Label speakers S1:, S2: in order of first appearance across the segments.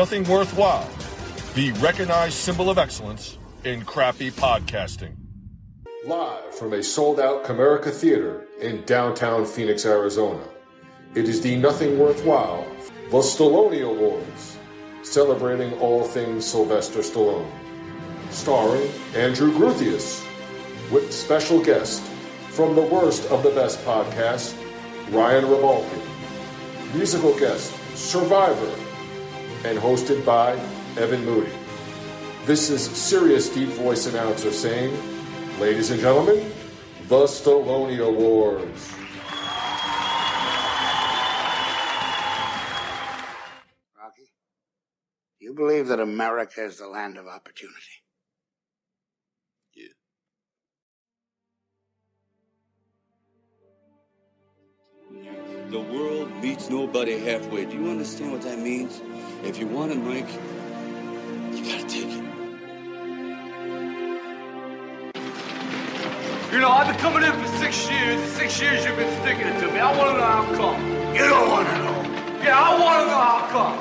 S1: nothing worthwhile, the recognized symbol of excellence in crappy podcasting. Live from a sold-out Comerica Theater in downtown Phoenix, Arizona, it is the Nothing Worthwhile, the Stallone Awards, celebrating all things Sylvester Stallone. Starring Andrew Gruthius, with special guest from the worst of the best podcast, Ryan Rebalkin. Musical guest, Survivor, and hosted by Evan Moody. This is serious deep voice announcer saying, ladies and gentlemen, the Stallone Awards.
S2: Rocky, do you believe that America is the land of opportunity?
S3: Yeah. The world meets nobody halfway. Do you understand what that means? If you want it, Mike, you gotta take it.
S4: You know, I've been coming in for 6 years. In 6 years, you've been sticking it to me. I want to know how come.
S2: You don't want to know.
S4: Yeah, I want to know how come.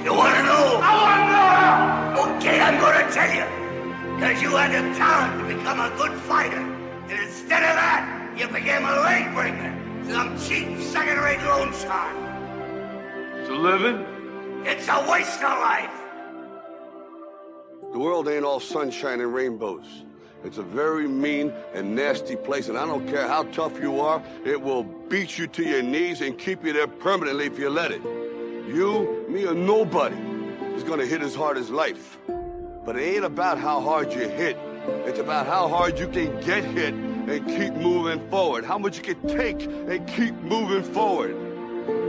S2: You want to know?
S4: I want to know how.
S2: Okay, I'm going to tell you. Because you had the talent to become a good fighter. And instead of that, you became a leg breaker. Some cheap, second-rate loan shark.
S4: It's a living?
S2: It's a waste of life.
S5: The world ain't all sunshine and rainbows. It's a very mean and nasty place, and I don't care how tough you are, it will beat you to your knees and keep you there permanently if you let it. You, me, or nobody is gonna hit as hard as life. But it ain't about how hard you hit. It's about how hard you can get hit and keep moving forward. How much you can take and keep moving forward.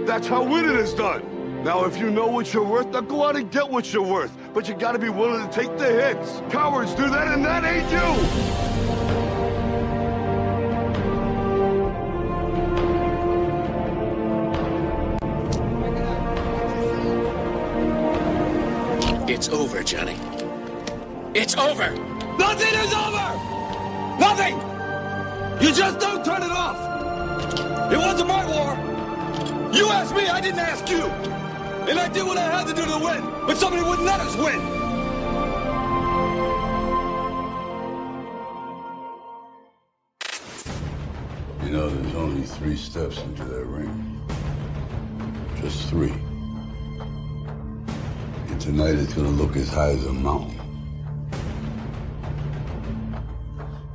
S5: That's how winning is done. Now, if you know what you're worth, now go out and get what you're worth. But you gotta be willing to take the hits. Cowards do that, and that ain't
S6: you. It's over, Johnny. It's over!
S3: Nothing is over! Nothing! You just don't turn it off! It wasn't my war! You asked me, I didn't ask you! And I did what I had to do to win, but somebody wouldn't let us win!
S5: You know, there's only 3 steps into that ring. Just 3. And tonight it's gonna look as high as a mountain.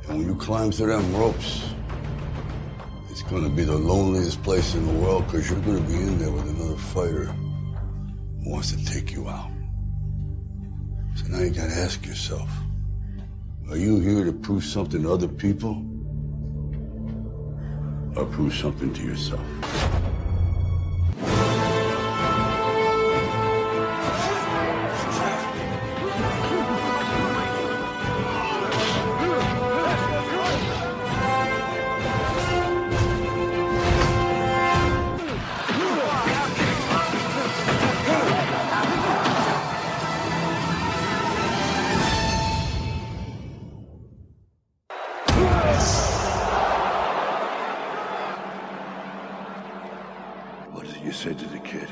S5: And when you climb through them ropes, it's gonna be the loneliest place in the world, because you're gonna be in there with another fighter who wants to take you out. So now you gotta ask yourself, are you here to prove something to other people? Or prove something to yourself? You said to the kid,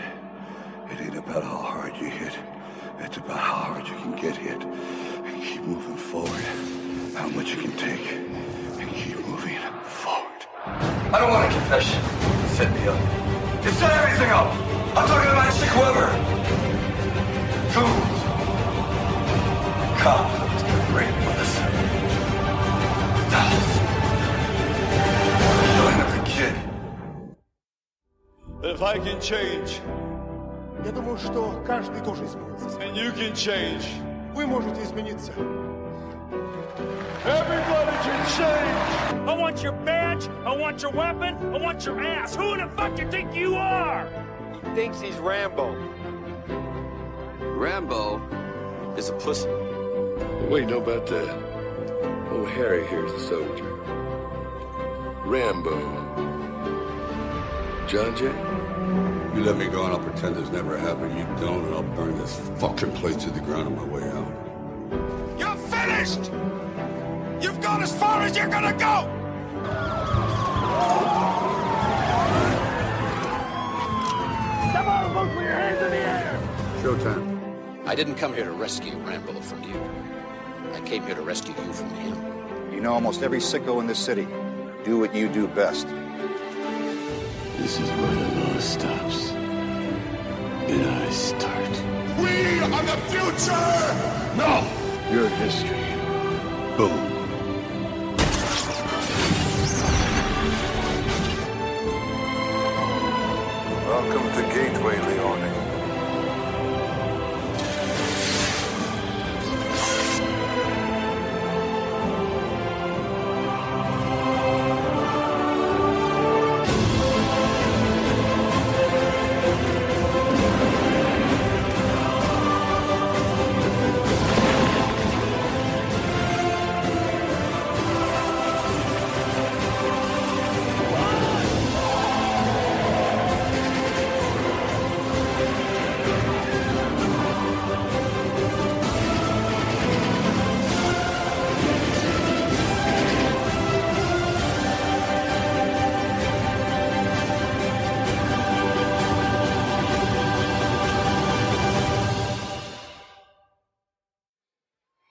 S5: it ain't about how hard you hit. It's about how hard you can get hit and keep moving forward. How much you can take and keep moving forward.
S4: I don't want a confession. Set me up. You set everything up. I'm talking about Chick Weber. Tools. Cops. Great with us. Dolls. Killing every kid.
S3: If I can change,
S7: Я думаю, что каждый тоже изменится.
S3: then you can change.
S7: Вы можете измениться.
S3: Everybody can change.
S8: I want your badge, I want your weapon, I want your ass. Who the fuck you think you are?
S6: He thinks he's Rambo.
S3: Rambo is a pussy.
S9: What do you know about that? Oh, Harry here's a soldier. Rambo. John Jay?
S5: You let me go and I'll pretend this never happened. You don't, and I'll burn this fucking place to the ground on my way out.
S4: You're finished! You've gone as far as you're gonna go!
S7: Come on, both with your hands in the air!
S5: Showtime.
S6: I didn't come here to rescue Rambo from you. I came here to rescue you from him.
S10: You know almost every sicko in this city. Do what you do best.
S11: This is where the law stops. And I start.
S1: We are the future!
S11: No! Your history. Boom.
S5: Welcome to Gateway, Leone.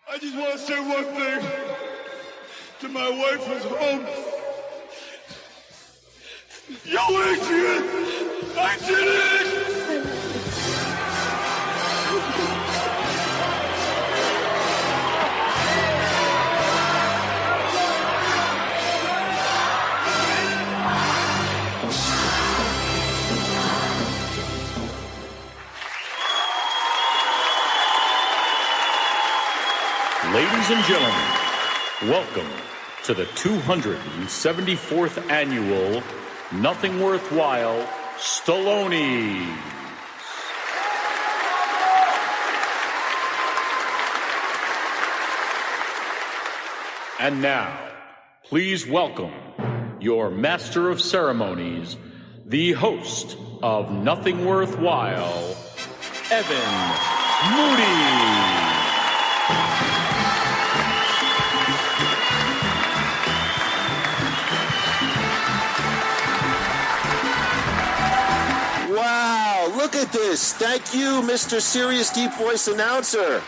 S3: I just want to say one thing to my wife who's home. Yo, Adrian! I did it!
S12: Ladies and gentlemen, welcome to the 274th annual Nothing Worthwhile Stallonies. And now, please welcome your Master of Ceremonies, the host of Nothing Worthwhile, Evan Moody.
S13: Wow, look at this. Thank you, Mr. Serious Deep Voice Announcer.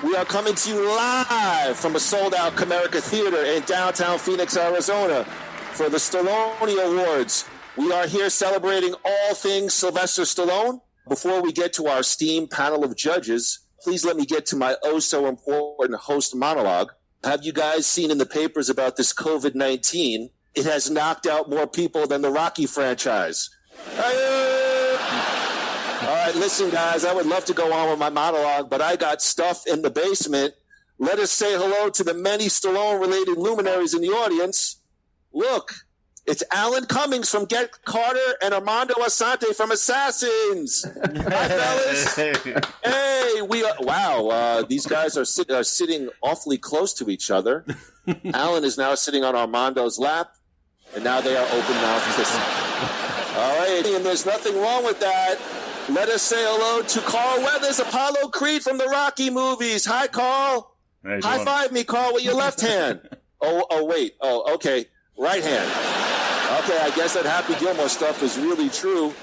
S13: We are coming to you live from a sold-out Comerica Theater in downtown Phoenix, Arizona for the Stallone Awards. We are here celebrating all things Sylvester Stallone. Before we get to our esteemed panel of judges, please let me get to my oh-so-important host monologue. Have you guys seen in the papers about this COVID-19? It has knocked out more people than the Rocky franchise. All right, listen, guys, I would love to go on with my monologue, but I got stuff in the basement. Let us say hello to the many Stallone-related luminaries in the audience. Look, it's Alan Cummings from Get Carter and Armando Asante from Assassins. Hi, fellas. Hey, these guys are sitting awfully close to each other. Alan is now sitting on Armando's lap, and now they are open-mouthed kissing. All right, and there's nothing wrong with that. Let us say hello to Carl Weathers, Apollo Creed from the Rocky movies. Hi, Carl. High five me, Carl, with your left hand. Wait. Okay. Right hand. Okay, I guess that Happy Gilmore stuff is really true.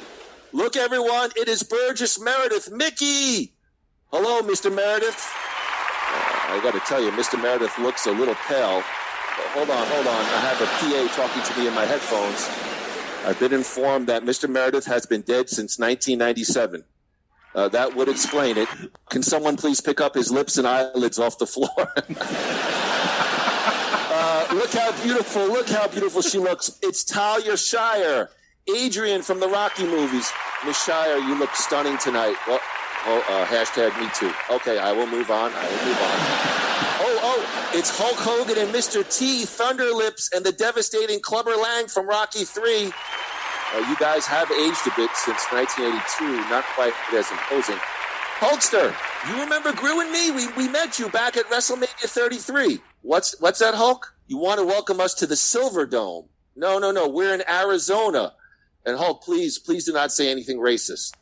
S13: Look, everyone, it is Burgess Meredith. Mickey. Hello, Mr. Meredith. I got to tell you, Mr. Meredith looks a little pale. Hold on. I have a PA talking to me in my headphones. I've been informed that Mr. Meredith has been dead since 1997. That would explain it. Can someone please pick up his lips and eyelids off the floor? Look how beautiful she looks. It's Talia Shire, Adrian from the Rocky movies. Miss Shire, you look stunning tonight. Well, hashtag me too. Okay, I will move on. It's Hulk Hogan and Mr. T, Thunderlips, and the devastating Clubber Lang from Rocky 3. You guys have aged a bit since 1982, not quite as imposing. Hulkster, you remember Groo and me? We met you back at WrestleMania 33. What's that, Hulk? You want to welcome us to the Silver Dome? No, we're in Arizona. And Hulk, please do not say anything racist.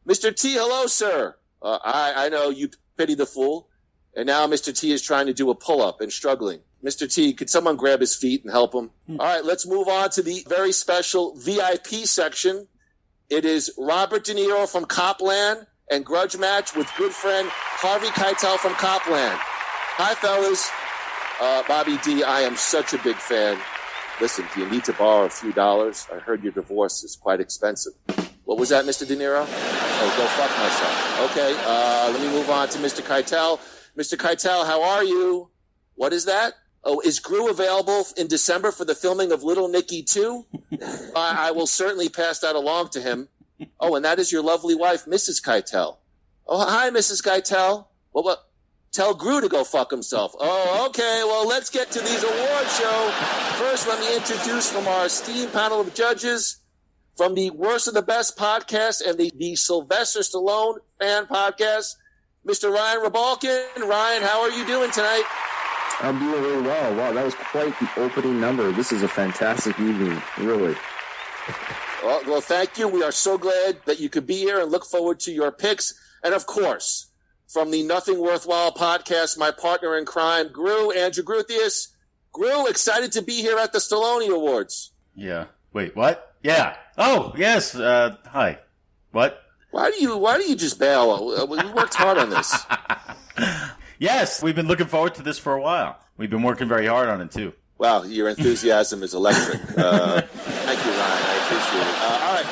S13: Mr. T, hello, sir. I know, you pity the fool. And now Mr. T is trying to do a pull-up and struggling. Mr. T, could someone grab his feet and help him? All right, let's move on to the very special VIP section. It is Robert De Niro from Copland and grudge match with good friend Harvey Keitel from Copland. Hi, fellas. Bobby D, I am such a big fan. Listen, do you need to borrow a few dollars? I heard your divorce is quite expensive. What was that, Mr. De Niro? Oh, go fuck myself. Okay, let me move on to Mr. Keitel. Mr. Keitel, how are you? What is that? Oh, is Groo available in December for the filming of Little Nicky 2? I will certainly pass that along to him. Oh, and that is your lovely wife, Mrs. Keitel. Oh, hi, Mrs. Keitel. What? Tell Groo to go fuck himself. Oh, okay. Well, let's get to these award show. First, let me introduce from our esteemed panel of judges from the Worst of the Best podcast and the Sylvester Stallone fan podcast, Mr. Ryan Rebalkin. Ryan, how are you doing tonight?
S14: I'm doing really well. Wow, that was quite the opening number. This is a fantastic evening, really.
S13: Well, thank you. We are so glad that you could be here and look forward to your picks. And, of course, from the Nothing Worthwhile podcast, my partner in crime, Groo, Andrew Gruthius. Groo, excited to be here at the Stallone Awards.
S15: Yeah. Wait, what? Yeah. Oh, yes. Hi. What?
S13: Why do you just bail? We worked hard on this.
S15: Yes, we've been looking forward to this for a while. We've been working very hard on it, too.
S13: Wow, your enthusiasm is electric. Thank you, Ryan. I appreciate it. All right,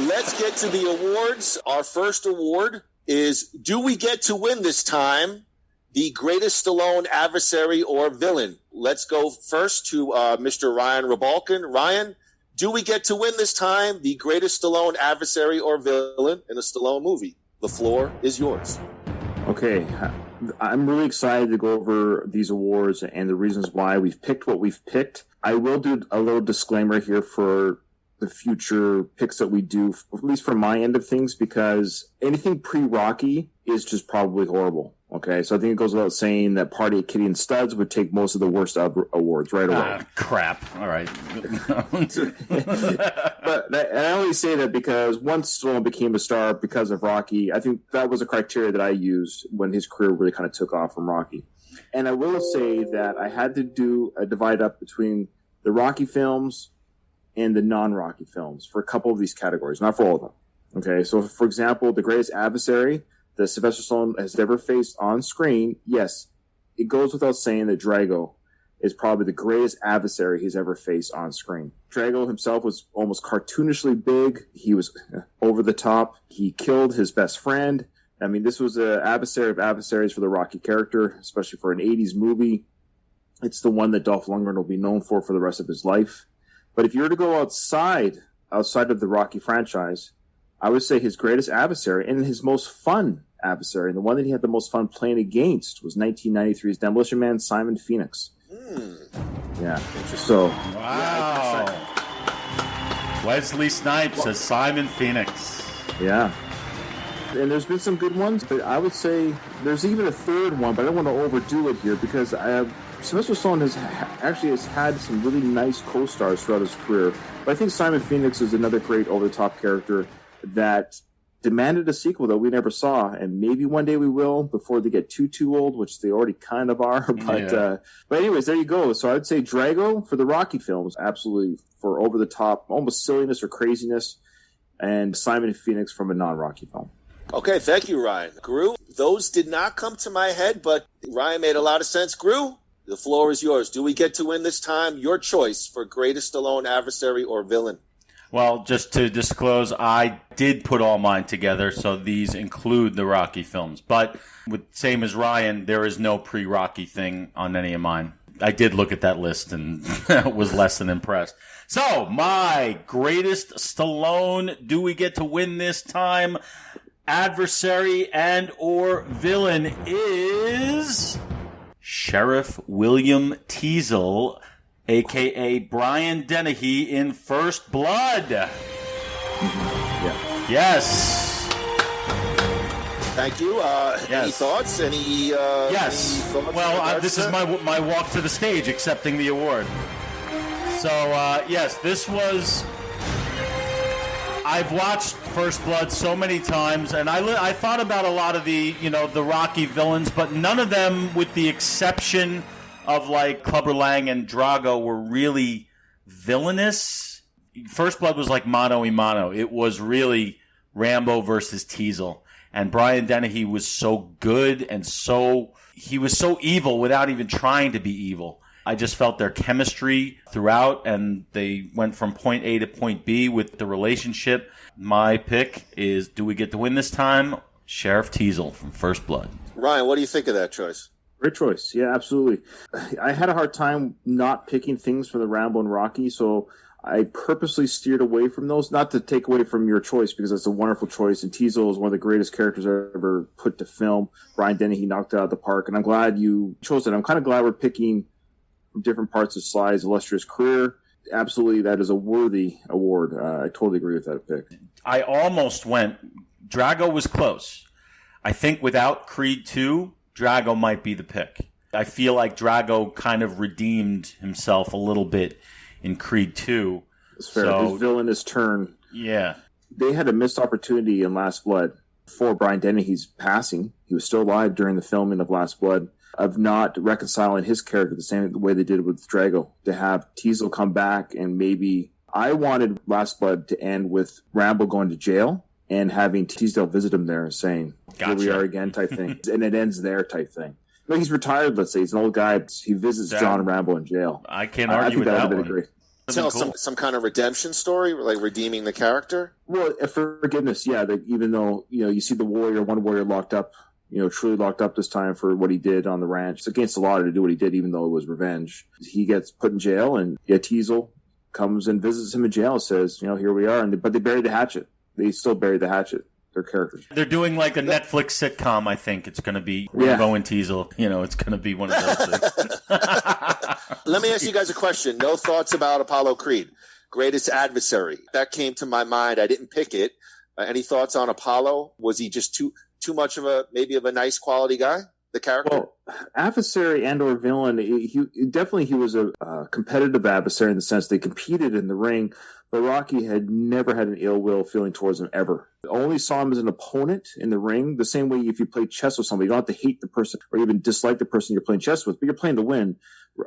S13: let's get to the awards. Our first award is, do we get to win this time the greatest Stallone adversary or villain? Let's go first to Mr. Ryan Rebalkin. Ryan, do we get to win this time the greatest Stallone adversary or villain in a Stallone movie? The floor is yours.
S14: Okay, I'm really excited to go over these awards and the reasons why we've picked what we've picked. I will do a little disclaimer here for the future picks that we do, at least from my end of things, because anything pre-Rocky is just probably horrible. Okay, so I think it goes without saying that Party at Kitty and Studs would take most of the worst awards right away.
S15: Crap. All right.
S14: But I only say that because once Stallone became a star because of Rocky, I think that was a criteria that I used when his career really kind of took off from Rocky. And I will say that I had to do a divide up between the Rocky films and the non-Rocky films for a couple of these categories, not for all of them. Okay, so for example, the greatest adversary that Sylvester Stallone has ever faced on screen, yes, it goes without saying that Drago is probably the greatest adversary he's ever faced on screen. Drago himself was almost cartoonishly big. He was over the top. He killed his best friend. I mean, this was an adversary of adversaries for the Rocky character, especially for an 80s movie. It's the one that Dolph Lundgren will be known for the rest of his life. But if you were to go outside of the Rocky franchise, I would say his greatest adversary and his most fun adversary, and the one that he had the most fun playing against, was 1993's Demolition Man, Simon Phoenix. Yeah. So.
S15: Wow.
S14: Yeah,
S15: Wesley Snipes as Simon Phoenix.
S14: Yeah. And there's been some good ones, but I would say there's even a third one, but I don't want to overdo it here because Sylvester Stallone has had some really nice co-stars throughout his career. But I think Simon Phoenix is another great over-the-top character that demanded a sequel that we never saw, and maybe one day we will before they get too old, which they already kind of are. But anyways, there you go. So I'd say Drago for the Rocky films, absolutely for over-the-top, almost silliness or craziness, and Simon Phoenix from a non-Rocky film.
S13: Okay, thank you, Ryan. Groo, those did not come to my head, but Ryan made a lot of sense. Groo, the floor is yours. Do we get to win this time? Your choice for greatest Stallone adversary or villain.
S15: Well, just to disclose, I did put all mine together, so these include the Rocky films. But same as Ryan, there is no pre-Rocky thing on any of mine. I did look at that list and was less than impressed. So, my greatest Stallone, do we get to win this time, adversary and or villain is Sheriff William Teasle, a.k.a. Brian Dennehy in First Blood.
S14: Yeah.
S15: Yes.
S13: Thank you. Any thoughts?
S15: Yes.
S13: Any thoughts
S15: this is my walk to the stage accepting the award. So, yes, this was... I've watched First Blood so many times, and I thought about a lot of the Rocky villains, but none of them, with the exception of like Clubber Lang and Drago, were really villainous. First Blood was like mano a mano. It was really Rambo versus Teasle. And Brian Dennehy was so good and he was so evil without even trying to be evil. I just felt their chemistry throughout, and they went from point A to point B with the relationship. My pick is, do we get to win this time? Sheriff Teasel from First Blood.
S13: Ryan, what do you think of that choice?
S14: Great choice. Yeah, absolutely. I had a hard time not picking things from the Rambo and Rocky, so I purposely steered away from those, not to take away from your choice, because it's a wonderful choice, and Teasel is one of the greatest characters I've ever put to film. Brian Dennehy knocked it out of the park, and I'm glad you chose it. I'm kind of glad we're picking from different parts of Sly's illustrious career. Absolutely, that is a worthy award. I totally agree with that pick.
S15: I almost went, Drago was close. I think without Creed 2, Drago might be the pick. I feel like Drago kind of redeemed himself a little bit in Creed 2.
S14: It's fair. So, his villainous turn.
S15: Yeah.
S14: They had a missed opportunity in Last Blood for Brian Dennehy's passing. He was still alive during the filming of Last Blood, of not reconciling his character the same way they did with Drago. To have Teasel come back, and maybe I wanted Last Blood to end with Rambo going to jail and having Teasdale visit him there and saying, "Here we are again," type thing. And it ends there type thing. But he's retired, let's say. He's an old guy. He visits John Rambo in jail.
S15: I can't argue with that one.
S14: Great.
S13: Tell some kind of redemption story, like redeeming the character?
S14: Well, forgiveness, yeah. That even though, you see one warrior locked up, truly locked up this time for what he did on the ranch. It's against the law to do what he did, even though it was revenge. He gets put in jail, and Teasel comes and visits him in jail and says, here we are. But they buried the hatchet. They still buried the hatchet. Their characters.
S15: They're doing like a Netflix sitcom, I think. It's going to be Rambo and Teasel. It's going to be one of those things.
S13: Let me ask you guys a question. No thoughts about Apollo Creed, greatest adversary. That came to my mind. I didn't pick it. Any thoughts on Apollo? Was he just too much of a nice quality guy, the character?
S14: Well, adversary and or villain, he was a competitive adversary in the sense they competed in the ring, but Rocky had never had an ill will feeling towards him ever. Only saw him as an opponent in the ring, the same way if you play chess with somebody, you don't have to hate the person or even dislike the person you're playing chess with, but you're playing to win.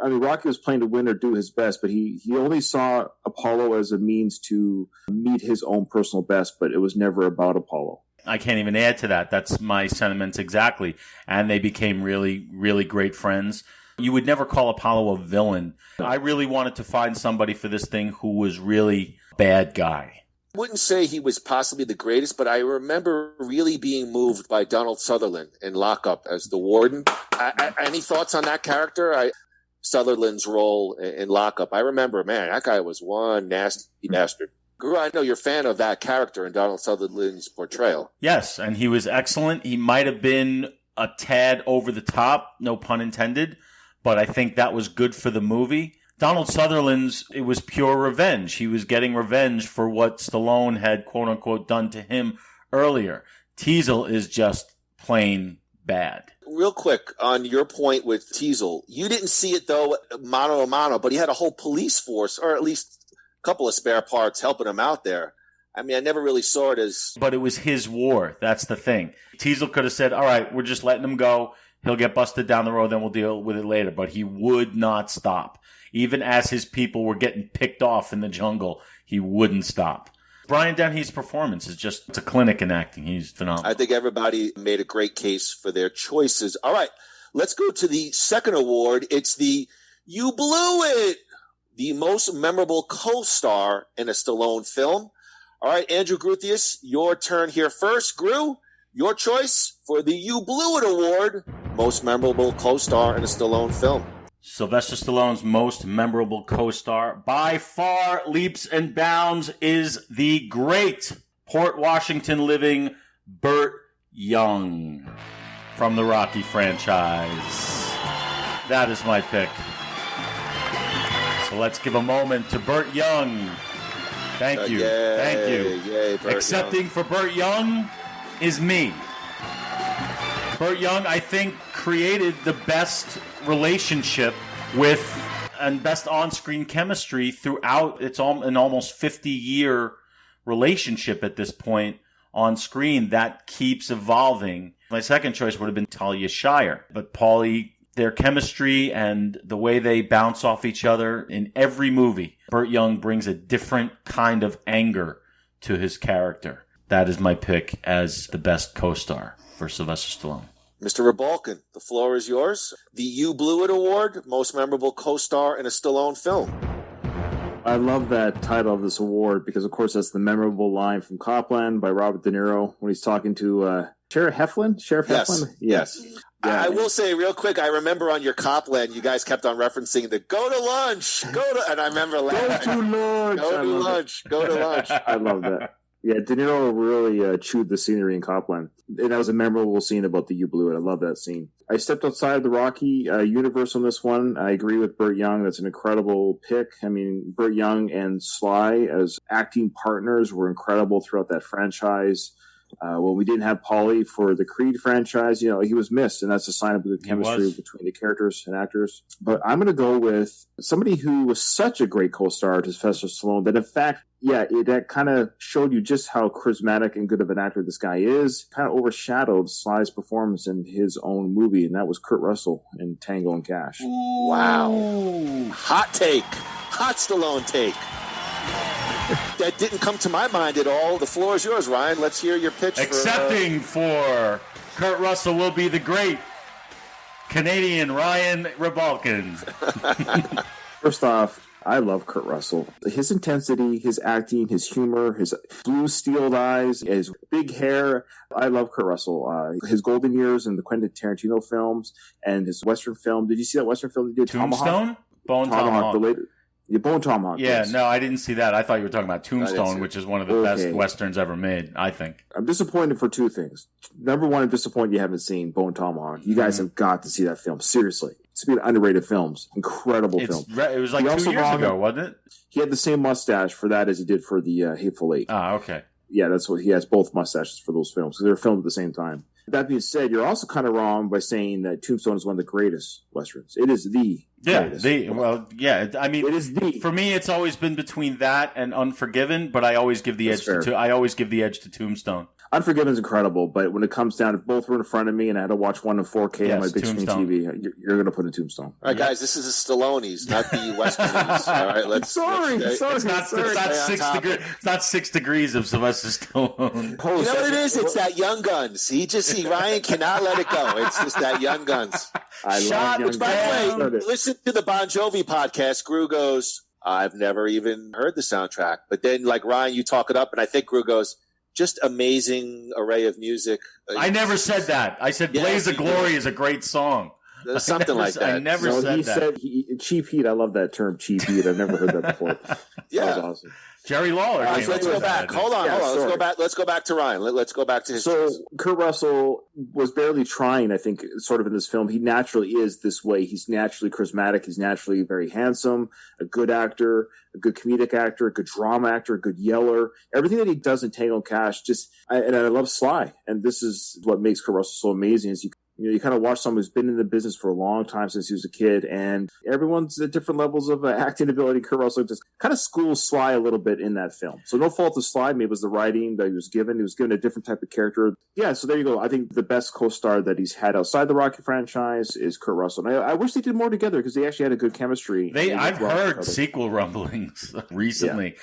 S14: I mean, Rocky was playing to win or do his best, but he only saw Apollo as a means to meet his own personal best, but it was never about Apollo.
S15: I can't even add to that. That's my sentiments exactly. And they became really, really great friends. You would never call Apollo a villain. I really wanted to find somebody for this thing who was really a bad guy.
S13: I wouldn't say he was possibly the greatest, but I remember really being moved by Donald Sutherland in Lock Up as the warden. Any thoughts on that character? Sutherland's role in Lock Up. I remember, man, that guy was one nasty bastard. Groo, I know you're a fan of that character and Donald Sutherland's portrayal.
S15: Yes, and he was excellent. He might have been a tad over the top, no pun intended, but I think that was good for the movie. Donald Sutherland's, it was pure revenge. He was getting revenge for what Stallone had, quote-unquote, done to him earlier. Teasel is just plain bad.
S13: Real quick, on your point with Teasel, you didn't see it, though, mano a mano, but he had a whole police force, or at least a couple of spare parts helping him out there. I mean, I never really saw it as...
S15: But it was his war. That's the thing. Teasel could have said, all right, we're just letting him go. He'll get busted down the road, then we'll deal with it later. But he would not stop. Even as his people were getting picked off in the jungle, he wouldn't stop. Brian Dennehy's performance is just, it's a clinic in acting. He's phenomenal.
S13: I think everybody made a great case for their choices. All right, let's go to the second award. It's the You Blew It, the most memorable co-star in a Stallone film. All right, Andrew Gruthius, your turn here first. Groo, your choice for the You Blew It award, most memorable co-star in a Stallone film.
S15: Sylvester Stallone's most memorable co-star, by far, leaps and bounds, is the great Port Washington living Burt Young from the Rocky franchise. That is my pick. So let's give a moment to Burt Young. Thank you. Thank you.
S13: Yay,
S15: Accepting
S13: Young.
S15: for Burt Young is me. Burt Young, I think, created the best relationship with and best on-screen chemistry throughout. It's an almost 50-year relationship at this point on screen that keeps evolving. My second choice would have been Talia Shire, but Paulie, their chemistry and the way they bounce off each other in every movie, Burt Young brings a different kind of anger to his character that is my pick as the best co-star for Sylvester Stallone.
S13: Mr. Rebalkin, the floor is yours. The You Blew It Award, most memorable co-star in a Stallone film.
S14: I love that title of this award because, of course, that's the memorable line from Copland by Robert De Niro when he's talking to Sheriff Heflin.
S13: Yes. Yeah. I will say real quick, I remember on your Copland, you guys kept on referencing the go to lunch, and I remember laughing. Go to lunch.
S14: I love that. Yeah, De Niro really chewed the scenery in Copland. And that was a memorable scene about the You Blew It. I love that scene. I stepped outside the Rocky universe on this one. I agree with Burt Young. That's an incredible pick. I mean, Burt Young and Sly as acting partners were incredible throughout that franchise. When we didn't have Paulie for the Creed franchise, he was missed, and that's a sign of good chemistry between the characters and actors. But I'm going to go with somebody who was such a great co-star to Sylvester Stallone that, in fact, that kind of showed you just how charismatic and good of an actor this guy is. Kind of overshadowed Sly's performance in his own movie, and that was Kurt Russell in Tango and Cash.
S13: Ooh. Wow. Hot take. Hot Stallone take. That didn't come to my mind at all. The floor is yours, Ryan. Let's hear your pitch.
S15: Accepting for Kurt Russell will be the great Canadian Ryan Rebalkin.
S14: First off, I love Kurt Russell. His intensity, his acting, his humor, his blue steeled eyes, his big hair. I love Kurt Russell. His golden years in the Quentin Tarantino films and his Western film. Did you see that Western film he did?
S15: Tombstone? Bone Tomahawk.
S14: Bone Tomahawk.
S15: Yeah, yes. No, I didn't see that. I thought you were talking about Tombstone, which is one of the best Westerns ever made, I think.
S14: I'm disappointed for two things. Number one, I'm disappointed you haven't seen Bone Tomahawk. You guys have got to see that film. Seriously. It's been underrated films. Incredible film.
S15: It was like 2 years ago, wasn't it?
S14: He had the same mustache for that as he did for the Hateful Eight.
S15: Ah, okay.
S14: Yeah, that's what he has, both mustaches for those films. So they were filmed at the same time. That being said, you're also kind of wrong by saying that Tombstone is one of the greatest Westerns. It is the greatest.
S15: I mean,
S14: it is the.
S15: For me, it's always been between that and Unforgiven, but I always give the edge to Tombstone.
S14: Unforgiven's incredible, but when it comes down, if both were in front of me and I had to watch one in 4K on my big screen TV, you're going to put in Tombstone.
S13: All right, guys, this is the Stallonies, not the Westernies. All right, let's.
S14: Sorry.
S15: It's not 6 degrees of Sylvester Stallone.
S13: You know what it is? It's that Young Guns. Ryan cannot let it go. It's just that Young Guns.
S14: Love Young Guns.
S13: By the way, listen to the Bon Jovi podcast. Gru goes, I've never even heard the soundtrack. But then, like Ryan, you talk it up, and I think Gru goes, just amazing array of music.
S15: I never said that. I said Blaze of Glory is a great song.
S13: Something like that.
S15: I never said that.
S14: Cheap Heat. I love that term, Cheap Heat. I've never heard that before.
S13: Yeah.
S14: That was awesome.
S15: Jerry Lawler.
S13: Let's go back. Hold on. Let's go back to Ryan. Let's go back to his.
S14: So Kurt Russell was barely trying, I think, sort of in this film. He naturally is this way. He's naturally charismatic. He's naturally very handsome, a good actor, a good comedic actor, a good drama actor, a good yeller. Everything that he does in Tango and Cash, and I love Sly. And this is what makes Kurt Russell so amazing is you kind of watch someone who's been in the business for a long time since he was a kid, and everyone's at different levels of acting ability. Kurt Russell just kind of schools Sly a little bit in that film. So no fault of Sly. Maybe it was the writing that he was given. He was given a different type of character. Yeah, so there you go. I think the best co-star that he's had outside the Rocky franchise is Kurt Russell. And I wish they did more together because they actually had a good chemistry.
S15: I've heard sequel rumblings recently. Yeah.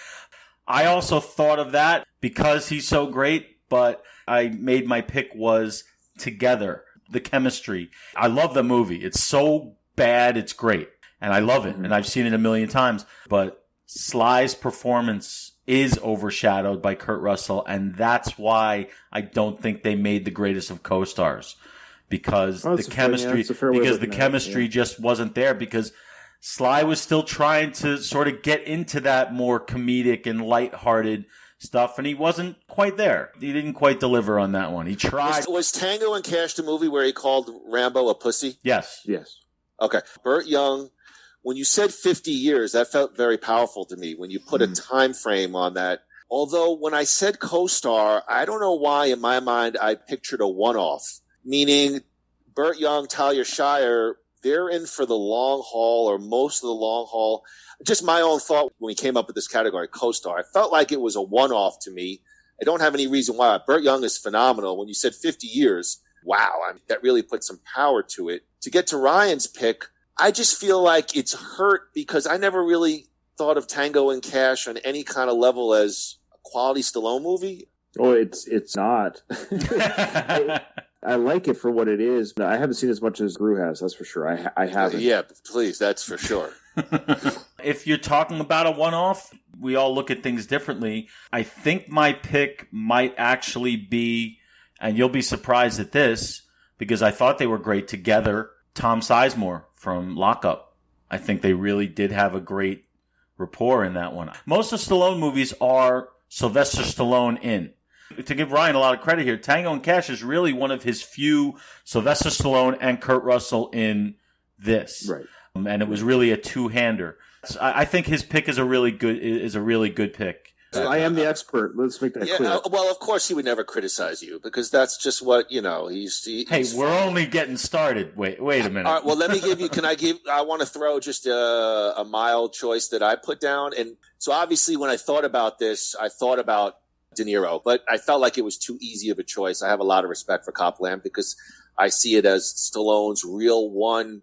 S15: I also thought of that because he's so great, but I made my pick was Together. The chemistry. I love the movie. It's so bad, it's great. And I love it. And I've seen it a million times. But Sly's performance is overshadowed by Kurt Russell. And that's why I don't think they made the greatest of co-stars. Because the chemistry just wasn't there. Because Sly was still trying to sort of get into that more comedic and lighthearted stuff, and he wasn't quite there. He didn't quite deliver on that one. He tried.
S13: Was Tango and Cash the movie where he called Rambo a pussy?
S15: Yes.
S13: Okay. Burt Young, when you said 50 years, that felt very powerful to me when you put a time frame on that. Although when I said co-star, I don't know why in my mind I pictured a one-off, meaning Burt Young, Talia Shire, they're in for the long haul or most of the long haul. Just my own thought when we came up with this category, co-star. I felt like it was a one-off to me. I don't have any reason why. Burt Young is phenomenal. When you said 50 years, wow, I mean, that really put some power to it. To get to Ryan's pick, I just feel like it's hurt because I never really thought of Tango and Cash on any kind of level as a quality Stallone movie.
S14: Oh, it's not. I like it for what it is. I haven't seen as much as Groo has, that's for sure. I haven't.
S13: Yeah, please, that's for sure.
S15: If you're talking about a one-off, we all look at things differently. I think my pick might actually be, and you'll be surprised at this, because I thought they were great together, Tom Sizemore from Lockup. I think they really did have a great rapport in that one. Most of Stallone movies are Sylvester Stallone in. To give Ryan a lot of credit here, Tango and Cash is really one of his few Sylvester Stallone and Kurt Russell in this.
S14: Right.
S15: And it was really a two-hander. So I think his pick is a really good pick.
S14: So I am the expert. Let's make that clear.
S13: Well, of course he would never criticize you because that's just what, he's
S15: Hey, we're only getting started. Wait a minute.
S13: All right, well, let me give you, I want to throw just a mild choice that I put down. And so obviously when I thought about this, I thought about De Niro, but I felt like it was too easy of a choice. I have a lot of respect for Copland because I see it as Stallone's real one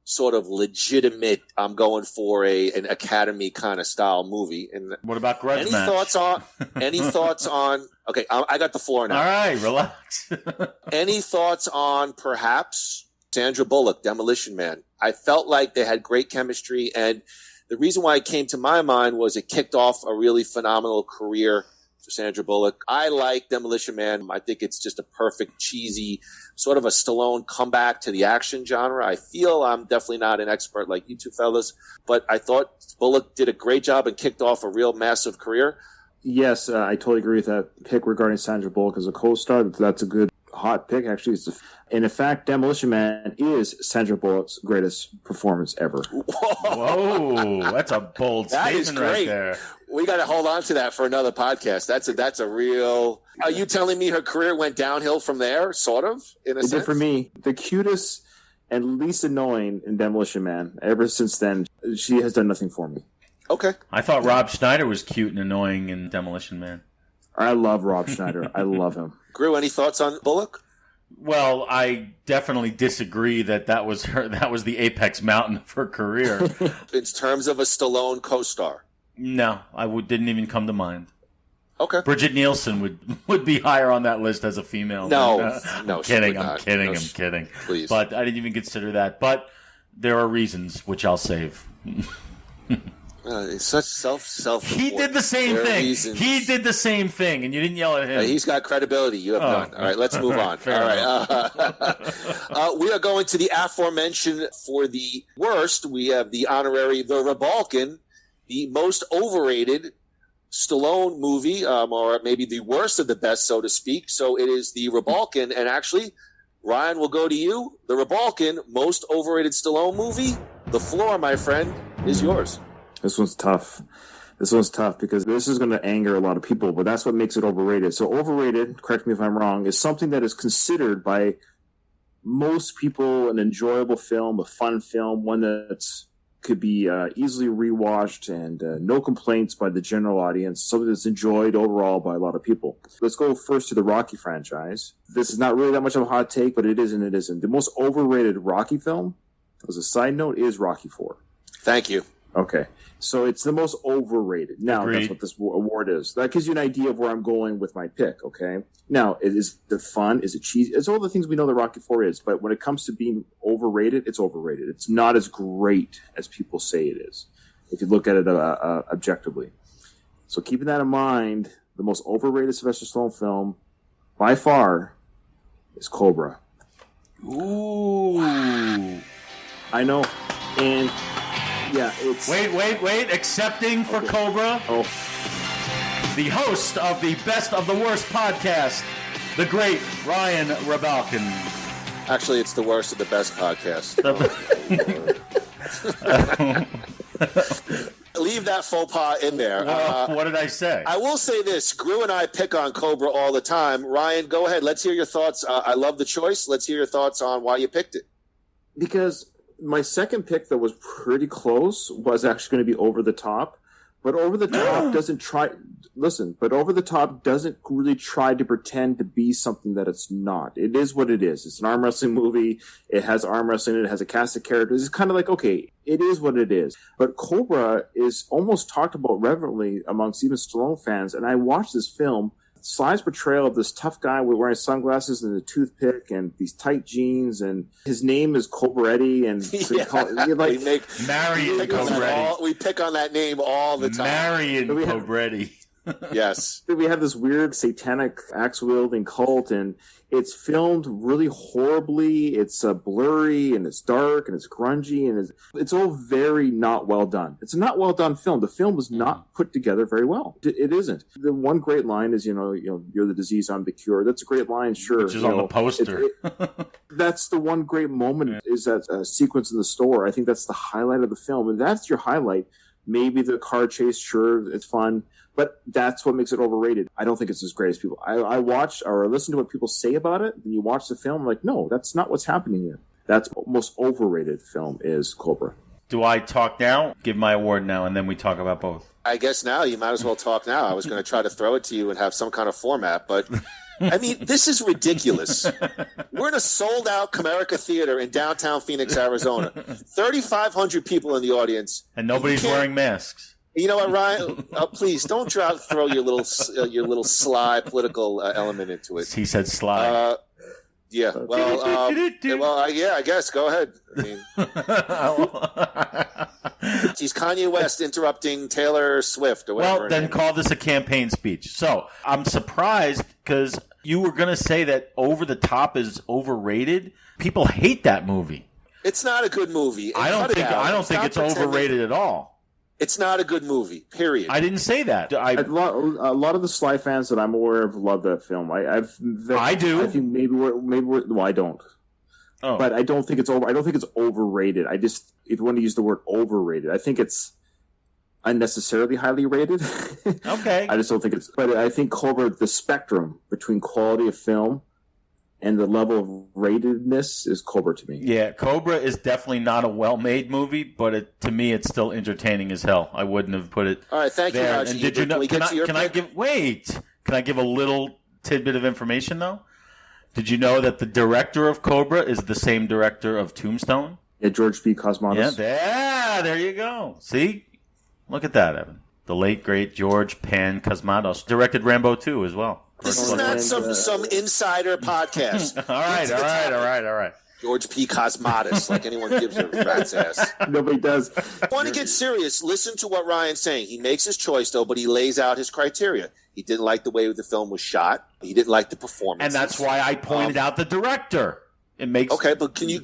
S13: sort of legitimate, I'm going for an Academy kind of style movie. And
S15: what about Grudge
S13: Any
S15: Match?
S13: thoughts on, okay, I got the floor now.
S15: All right, relax.
S13: Any thoughts on perhaps Sandra Bullock, Demolition Man? I felt like they had great chemistry, and the reason why it came to my mind was it kicked off a really phenomenal career for Sandra Bullock. I like Demolition Man. I think it's just a perfect, cheesy, sort of a Stallone comeback to the action genre. I feel I'm definitely not an expert like you two fellas, but I thought Bullock did a great job and kicked off a real massive career.
S14: Yes, I totally agree with that pick regarding Sandra Bullock as a co-star. That's a good hot pick, actually. And in fact, Demolition Man is Sandra Bullock's greatest performance ever.
S15: Whoa, that's a bold statement right there.
S13: We got to hold on to that for another podcast. That's a real. Are you telling me her career went downhill from there? Sort of, in a sense.
S14: It did for me. The cutest and least annoying in Demolition Man. Ever since then, she has done nothing for me.
S13: Okay.
S15: I thought Rob Schneider was cute and annoying in Demolition Man.
S14: I love Rob Schneider. I love him.
S13: Groo, any thoughts on Bullock?
S15: Well, I definitely disagree that was the apex mountain of her career.
S13: In terms of a Stallone co-star.
S15: No, didn't even come to mind.
S13: Okay.
S15: Bridget Nielsen would be higher on that list as a female.
S13: No,
S15: I'm kidding.
S13: Please.
S15: But I didn't even consider that. But there are reasons which I'll save.
S13: It's such self.
S15: He did the same thing. He did the same thing, and you didn't yell at him.
S13: He's got credibility. You have none. All right, let's move on.
S15: Fair
S13: All right. We are going to the aforementioned for the worst. We have the honorary The Rebalkin, the most overrated Stallone movie, or maybe the worst of the best, so to speak. So it is the Rebalkin, and actually, Ryan, will go to you. The Rebalkin, most overrated Stallone movie. The floor, my friend, is yours.
S14: This one's tough. Because this is going to anger a lot of people, but that's what makes it overrated. So overrated, correct me if I'm wrong, is something that is considered by most people an enjoyable film, a fun film, one that could be easily rewatched and no complaints by the general audience, something that's enjoyed overall by a lot of people. Let's go first to the Rocky franchise. This is not really that much of a hot take, but it is and it isn't. The most overrated Rocky film, as a side note, is Rocky IV.
S13: Thank you.
S14: Okay. So it's the most overrated. Now,
S15: Agreed.
S14: That's what this award is. That gives you an idea of where I'm going with my pick, okay? Now, is it fun? Is it cheesy? It's all the things we know that Rocky IV is. But when it comes to being overrated, it's overrated. It's not as great as people say it is, if you look at it objectively. So keeping that in mind, the most overrated Sylvester Stallone film, by far, is Cobra.
S15: Ooh.
S14: I know. And... yeah, it's...
S15: Wait. Accepting for Cobra.
S14: Oh.
S15: The host of the Best of the Worst podcast, the great Ryan Rebalkin.
S13: Actually, it's the worst of the best podcast. Leave that faux pas in there.
S15: What did I say?
S13: I will say this. Groo and I pick on Cobra all the time. Ryan, go ahead. Let's hear your thoughts. I love the choice. Let's hear your thoughts on why you picked it.
S14: Because... my second pick that was pretty close was actually going to be Over the Top, but Over the Top doesn't try. Listen, but Over the Top doesn't really try to pretend to be something that it's not. It is what it is. It's an arm wrestling movie. It has arm wrestling. It has a cast of characters. It's kind of like, okay, it is what it is. But Cobra is almost talked about reverently amongst even Stallone fans. And I watched this film Sly's portrayal of this tough guy wearing sunglasses and a toothpick and these tight jeans, and his name is Cobretti, and so
S13: we pick on that name all the time.
S15: Marion Cobretti.
S13: Yes.
S14: We have this weird satanic axe-wielding cult, and it's filmed really horribly. It's blurry, and it's dark, and it's grungy, and it's all very not well done. It's a not well done film. The film was not put together very well. It isn't. The one great line is, you're the disease, I'm the cure. That's a great line, sure.
S15: Which is on the poster.
S14: That's the one great moment, is that sequence in the store. I think that's the highlight of the film, and that's your highlight. Maybe the car chase, sure, it's fun. But that's what makes it overrated. I don't think it's as great as people. I watch or listen to what people say about it. Then you watch the film, I'm like, no, that's not what's happening here. That's the most overrated film is Cobra.
S15: Do I talk now? Give my award now, and then we talk about both.
S13: I guess now you might as well talk now. I was going to try to throw it to you and have some kind of format, but I mean, this is ridiculous. We're in a sold-out Comerica Theater in downtown Phoenix, Arizona. 3,500 people in the audience.
S15: And nobody's wearing masks.
S13: You know what, Ryan? Please don't throw your little sly political element into it.
S15: He said sly.
S13: Yeah. Well, I guess. Go ahead. I mean, he's Kanye West interrupting Taylor Swift or whatever.
S15: Well, then call this a campaign speech. So I'm surprised because you were going to say that Over the Top is overrated. People hate that movie.
S13: It's not a good movie.
S15: I don't think it's overrated at all.
S13: It's not a good movie, period.
S15: I didn't say that.
S14: A lot of the Sly fans that I'm aware of love that film. I do. I think maybe well, I don't. Oh. But I don't think it's over. I don't think it's overrated. If you want to use the word overrated, I think it's unnecessarily highly rated.
S15: Okay.
S14: I just don't think it's. But I think Cobra, the spectrum between quality of film and the level of ratedness is Cobra to me.
S15: Yeah, Cobra is definitely not a well-made movie, but to me, it's still entertaining as hell. I wouldn't have put it.
S13: All right, thank
S15: there.
S13: you.
S15: And did you know? Can I give a little tidbit of information though? Did you know that the director of Cobra is the same director of Tombstone?
S14: Yeah, George P. Cosmatos.
S15: Yeah, there you go. See, look at that, Evan. The late great George Pan Cosmatos directed Rambo 2 as well.
S13: This is not some insider podcast.
S15: All right.
S13: George P. Cosmatos, like anyone gives a rat's ass.
S14: Nobody does.
S13: I want to get serious. Listen to what Ryan's saying. He makes his choice, though, but he lays out his criteria. He didn't like the way the film was shot. He didn't like the performance.
S15: And that's why I pointed out the director. It makes
S13: okay, but can you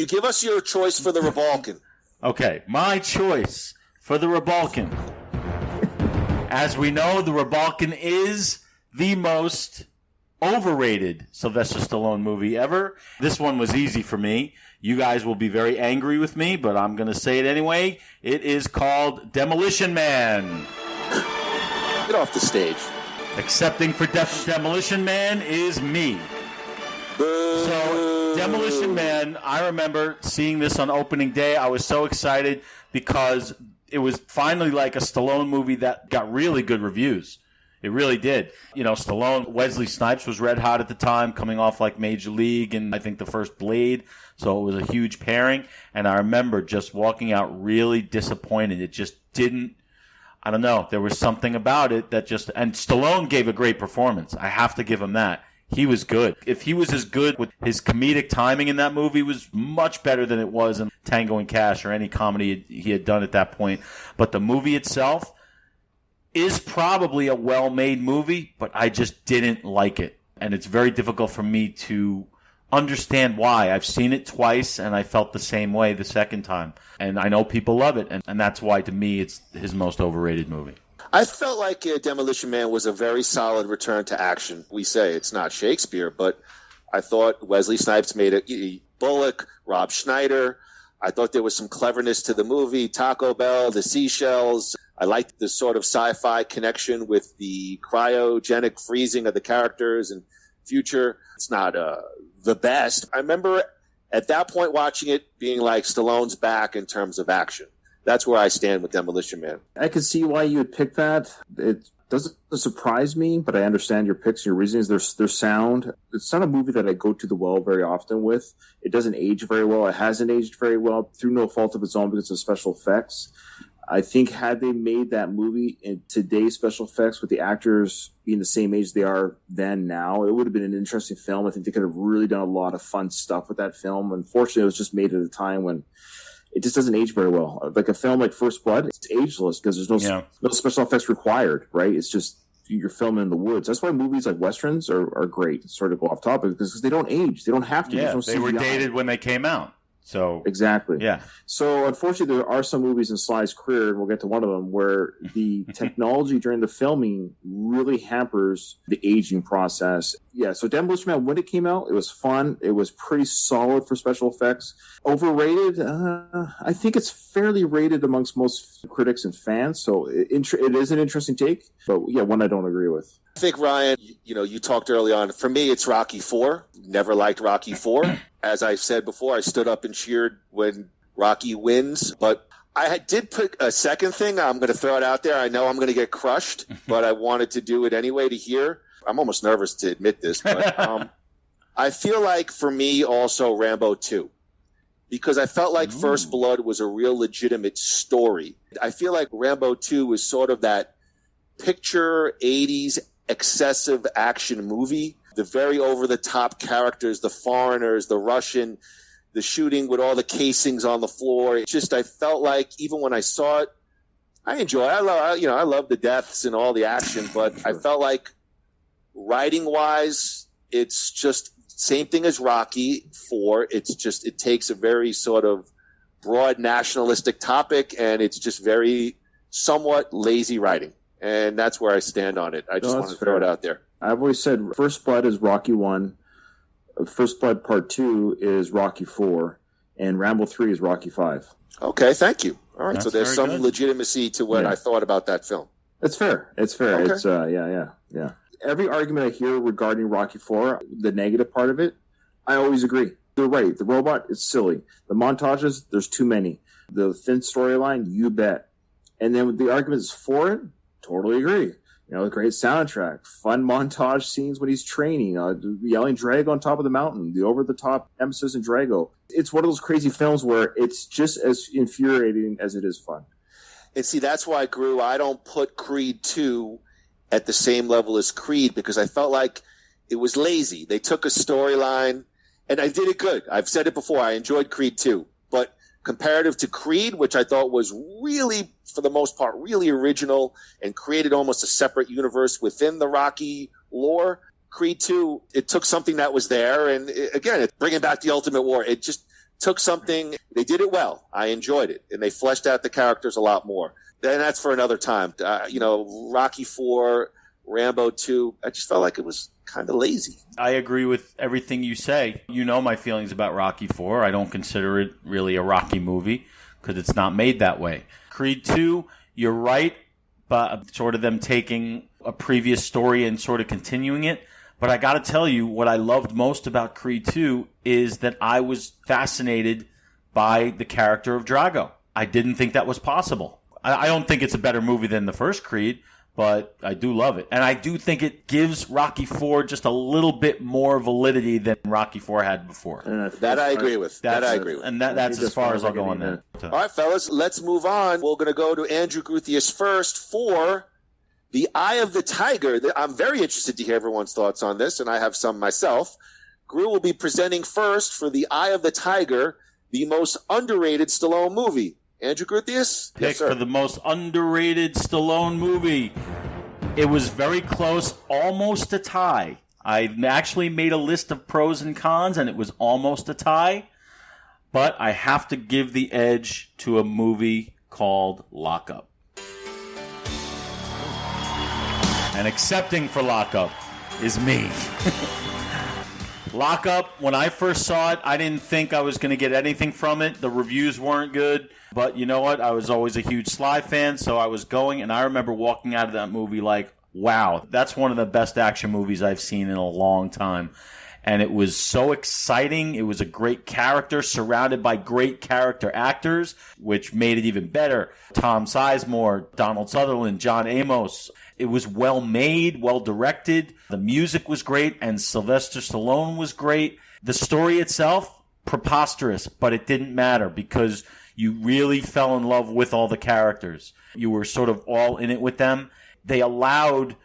S13: give us your choice for the Rebalkin?
S15: Okay, my choice for the Rebalkin. As we know, the Rebalkin is the most overrated Sylvester Stallone movie ever. This one was easy for me. You guys will be very angry with me, but I'm going to say it anyway. It is called Demolition Man.
S13: Get off the stage.
S15: Accepting for Demolition Man is me. So, Demolition Man, I remember seeing this on opening day. I was so excited because it was finally like a Stallone movie that got really good reviews. It really did. You know, Stallone, Wesley Snipes was red hot at the time, coming off like Major League and I think the first Blade. So it was a huge pairing. And I remember just walking out really disappointed. It just didn't, I don't know. There was something about it that just, and Stallone gave a great performance. I have to give him that. He was good. If he was as good with his comedic timing in that movie was much better than it was in Tango and Cash or any comedy he had done at that point. But the movie itself is probably a well-made movie, but I just didn't like it. And it's very difficult for me to understand why. I've seen it twice, and I felt the same way the second time. And I know people love it, and that's why, to me, it's his most overrated movie.
S13: I felt like Demolition Man was a very solid return to action. We say it's not Shakespeare, but I thought Wesley Snipes made a Bullock, Rob Schneider. I thought there was some cleverness to the movie. Taco Bell, the seashells. I liked the sort of sci-fi connection with the cryogenic freezing of the characters and future. It's not the best. I remember at that point watching it being like Stallone's back in terms of action. That's where I stand with Demolition Man.
S14: I can see why you would pick that. It doesn't surprise me, but I understand your picks, your reasons. They're sound. It's not a movie that I go to the well very often with. It doesn't age very well. It hasn't aged very well through no fault of its own because of special effects. I think had they made that movie in today's special effects with the actors being the same age they are then now, it would have been an interesting film. I think they could have really done a lot of fun stuff with that film. Unfortunately, it was just made at a time when it just doesn't age very well. Like a film like First Blood, it's ageless because there's no special effects required, right? It's just you're filming in the woods. That's why movies like Westerns are great. Sort of go off topic because they don't age. They don't have to.
S15: Yeah, they were dated when they came out. So
S14: exactly.
S15: Yeah.
S14: So unfortunately, there are some movies in Sly's career, and we'll get to one of them, where the technology during the filming really hampers the aging process. Yeah. So Demolition Man, when it came out, it was fun. It was pretty solid for special effects. Overrated? I think it's fairly rated amongst most critics and fans. So it is an interesting take, but yeah, one I don't agree with.
S13: I think, Ryan, you talked early on. For me, it's Rocky IV. Never liked Rocky IV. As I said before, I stood up and cheered when Rocky wins. But I did put a second thing. I'm going to throw it out there. I know I'm going to get crushed, but I wanted to do it anyway to hear. I'm almost nervous to admit this, but I feel like for me also Rambo 2. Because I felt like First Blood was a real legitimate story. I feel like Rambo 2 was sort of that picture 80s excessive action movie. The very over-the-top characters, the foreigners, the Russian, the shooting with all the casings on the floor. It just, I felt like even when I saw it, I enjoy it. I love the deaths and all the action, but I felt like writing-wise, it's just same thing as Rocky IV. It's just, it takes a very sort of broad nationalistic topic, and it's just very somewhat lazy writing. And that's where I stand on it. I just want to throw it out there.
S14: I've always said First Blood is Rocky 1, First Blood Part 2 is Rocky 4, and Rambo 3 is Rocky 5.
S13: Okay, thank you. All right,
S15: That's
S13: so there's some
S15: good.
S13: legitimacy to what I thought about that film.
S14: It's fair. It's fair.
S13: Okay.
S14: It's yeah. Every argument I hear regarding Rocky 4, the negative part of it, I always agree. They're right. The robot is silly. The montages, there's too many. The thin storyline, you bet. And then the arguments for it, totally agree. The great soundtrack, fun montage scenes when he's training, yelling Drago on top of the mountain, the over-the-top emphasis in Drago. It's one of those crazy films where it's just as infuriating as it is fun.
S13: And see, that's why, Groo, I don't put Creed 2 at the same level as Creed, because I felt like it was lazy. They took a storyline, and I did it good. I've said it before. I enjoyed Creed 2. But comparative to Creed, which I thought was really, for the most part, really original and created almost a separate universe within the Rocky lore, Creed 2, it took something that was there. And again, bringing back the Ultimate War, it just took something. They did it well. I enjoyed it. And they fleshed out the characters a lot more. And that's for another time. Rocky 4, Rambo 2, I just felt like it was kind of lazy.
S15: I agree with everything you say. You know my feelings about Rocky IV. I don't consider it really a Rocky movie because it's not made that way. Creed 2, you're right, but sort of them taking a previous story and sort of continuing it. But I got to tell you, what I loved most about Creed 2 is that I was fascinated by the character of Drago. I didn't think that was possible. I don't think it's a better movie than the first Creed, but I do love it. And I do think it gives Rocky IV just a little bit more validity than Rocky IV had before.
S13: That I agree with.
S15: And that's as far as I'll go on that.
S13: All right, fellas, let's move on. We're going to go to Andrew Gruthius first for The Eye of the Tiger. I'm very interested to hear everyone's thoughts on this, and I have some myself. Groo will be presenting first for The Eye of the Tiger, the most underrated Stallone movie. Andrew Gruthius?
S15: Pick for the most underrated Stallone movie. It was very close, almost a tie. I actually made a list of pros and cons, and it was almost a tie. But I have to give the edge to a movie called Lock Up. And accepting for Lock Up is me. Lock Up, when I first saw it, I didn't think I was going to get anything from it. The reviews weren't good. But you know what? I was always a huge Sly fan, so I was going, and I remember walking out of that movie like, wow, that's one of the best action movies I've seen in a long time. And it was so exciting. It was a great character surrounded by great character actors, which made it even better. Tom Sizemore, Donald Sutherland, John Amos. It was well made, well directed. The music was great, and Sylvester Stallone was great. The story itself, preposterous, but it didn't matter because You really fell in love with all the characters. You were sort of all in it with them. They allowed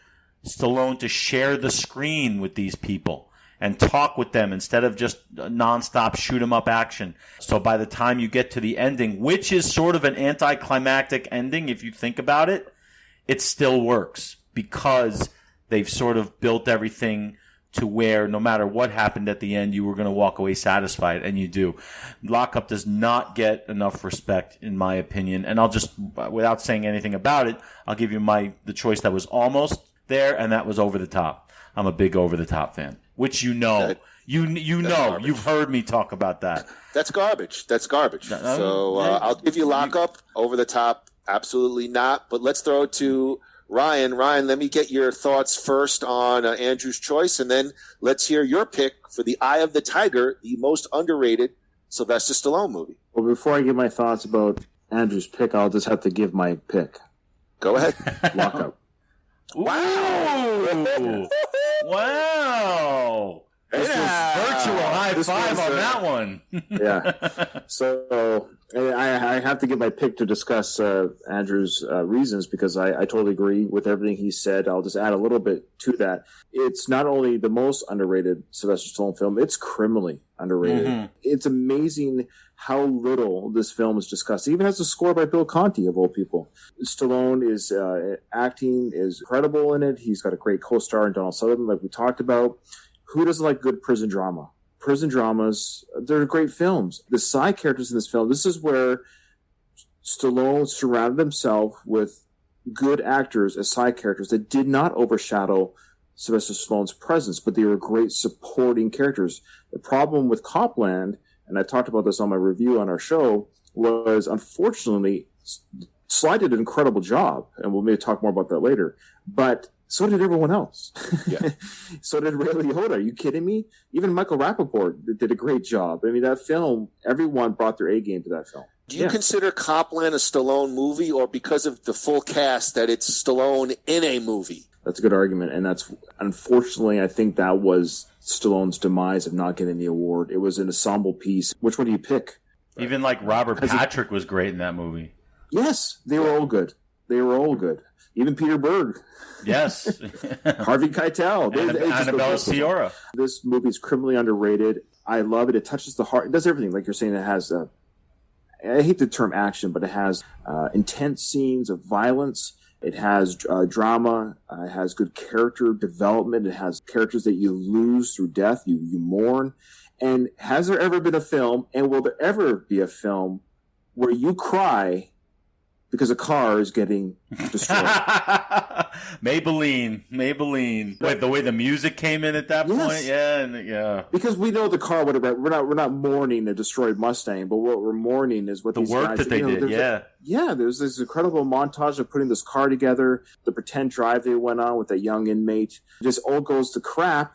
S15: Stallone to share the screen with these people and talk with them instead of just nonstop shoot 'em up action. So by the time you get to the ending, which is sort of an anticlimactic ending if you think about it, it still works because they've sort of built everything to where no matter what happened at the end, you were going to walk away satisfied, and you do. Lockup does not get enough respect, in my opinion, and I'll just, without saying anything about it, I'll give you the choice that was almost there, and that was Over the Top. I'm a big Over the Top fan, which you know. You know. Garbage. You've heard me talk about that.
S13: That's garbage. So I'll give you Lockup. Over the Top, absolutely not. But let's throw it to Ryan. Ryan, let me get your thoughts first on Andrew's choice, and then let's hear your pick for The Eye of the Tiger, the most underrated Sylvester Stallone movie.
S14: Well, before I give my thoughts about Andrew's pick, I'll just have to give my pick.
S13: Go ahead.
S14: Lockup.
S15: Wow! Wow! This was virtual high five on that one.
S14: Yeah. So I have to give my pick to discuss Andrew's reasons because I totally agree with everything he said. I'll just add a little bit to that. It's not only the most underrated Sylvester Stallone film, it's criminally underrated. Mm-hmm. It's amazing how little this film is discussed. It even has a score by Bill Conti, of all people. Stallone is acting is incredible in it. He's got a great co-star in Donald Sutherland, like we talked about. Who doesn't like good prison drama? Prison dramas, they're great films. The side characters in this film, this is where Stallone surrounded himself with good actors as side characters that did not overshadow Sylvester Stallone's presence, but they were great supporting characters. The problem with Copland, and I talked about this on my review on our show, was unfortunately Sly did an incredible job, and we'll maybe talk more about that later, but so did everyone else. Yeah. So did Ray Liotta. Are you kidding me? Even Michael Rappaport did a great job. I mean, that film, everyone brought their A game to that film.
S13: Do you consider Copland a Stallone movie, or because of the full cast that it's Stallone in a movie?
S14: That's a good argument, and that's, unfortunately, I think that was Stallone's demise of not getting the award. It was an ensemble piece. Which one do you pick?
S15: Even like Robert Patrick was great in that movie.
S14: Yes, they were all good. Even Peter Berg.
S15: Yes.
S14: Harvey Keitel.
S15: Annabella Sciorra.
S14: This movie is criminally underrated. I love it. It touches the heart. It does everything. Like you're saying, it has, I hate the term action, but it has intense scenes of violence. It has drama. It has good character development. It has characters that you lose through death. You mourn. And has there ever been a film, and will there ever be a film, where you cry because a car is getting destroyed?
S15: Maybelline. Wait, the way the music came in at that point, yeah.
S14: Because we know the car would have. We're not mourning a destroyed Mustang, but what we're mourning is what
S15: the
S14: these
S15: work
S14: guys,
S15: that they did.
S14: There's this incredible montage of putting this car together. The pretend drive they went on with that young inmate just all goes to crap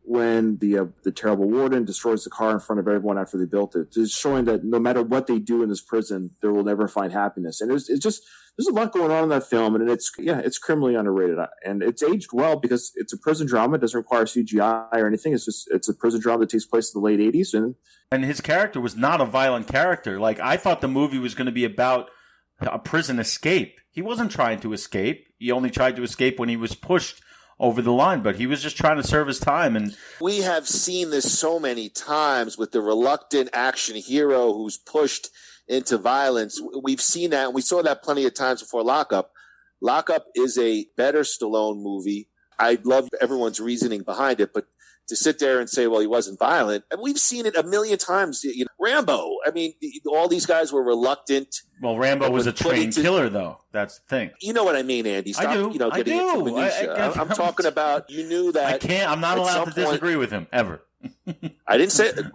S14: when the terrible warden destroys the car in front of everyone after they built it. Just showing that no matter what they do in this prison, they will never find happiness. And there's a lot going on in that film, and it's criminally underrated. And it's aged well because it's a prison drama. It doesn't require CGI or anything. It's a prison drama that takes place in the late 80s.
S15: And his character was not a violent character. Like, I thought the movie was going to be about a prison escape. He wasn't trying to escape. He only tried to escape when he was pushed over the line, but he was just trying to serve his time. And
S13: we have seen this so many times with the reluctant action hero who's pushed into violence. We've seen that, and we saw that plenty of times before Lockup. Lockup is a better Stallone movie. I love everyone's reasoning behind it, but to sit there and say, well, he wasn't violent, and we've seen it a million times. Rambo, I mean, all these guys were reluctant.
S15: Well, Rambo was a trained killer, though. That's the thing.
S13: You know what I mean, Andy. Stop,
S15: I do.
S13: Getting into minutia. I'm talking about, you knew that.
S15: I'm not allowed to disagree with him, ever.
S13: I didn't say it.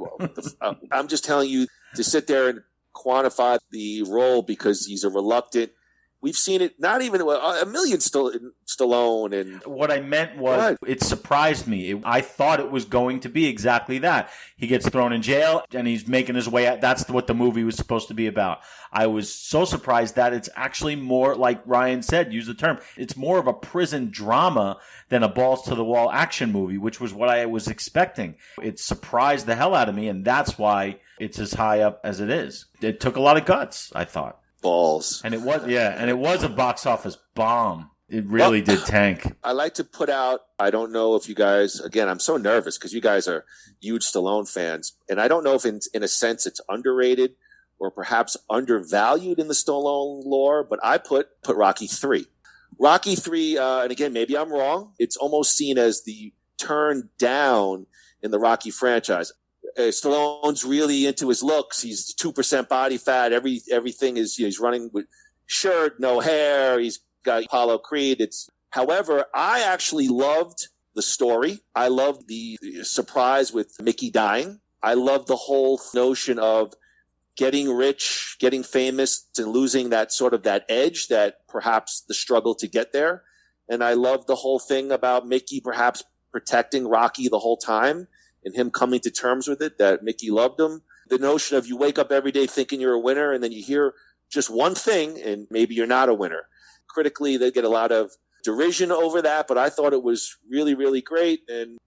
S13: I'm just telling you to sit there and quantify the role because he's a reluctant We've seen it not even a million Stallone. And
S15: what I meant was it surprised me. I thought it was going to be exactly that. He gets thrown in jail and he's making his way out. That's what the movie was supposed to be about. I was so surprised that it's actually more, like Ryan said, use the term, it's more of a prison drama than a balls to the wall action movie, which was what I was expecting. It surprised the hell out of me, and that's why it's as high up as it is. It took a lot of guts, I thought.
S13: Balls.
S15: And it was a box office bomb. It really did tank.
S13: I like to put out, I don't know if you guys, again, I'm so nervous because you guys are huge Stallone fans, and I don't know if in a sense it's underrated or perhaps undervalued in the Stallone lore, but I put Rocky 3. Rocky 3, and again, maybe I'm wrong, it's almost seen as the turn down in the Rocky franchise. Stallone's really into his looks. He's 2% body fat. Everything is, he's running with shirt, no hair. He's got Apollo Creed. However, I actually loved the story. I loved the surprise with Mickey dying. I loved the whole notion of getting rich, getting famous, and losing that sort of that edge, that perhaps the struggle to get there. And I loved the whole thing about Mickey perhaps protecting Rocky the whole time, and him coming to terms with it, that Mickey loved him. The notion of you wake up every day thinking you're a winner, and then you hear just one thing, and maybe you're not a winner. Critically, they get a lot of derision over that, but I thought it was really, really great. And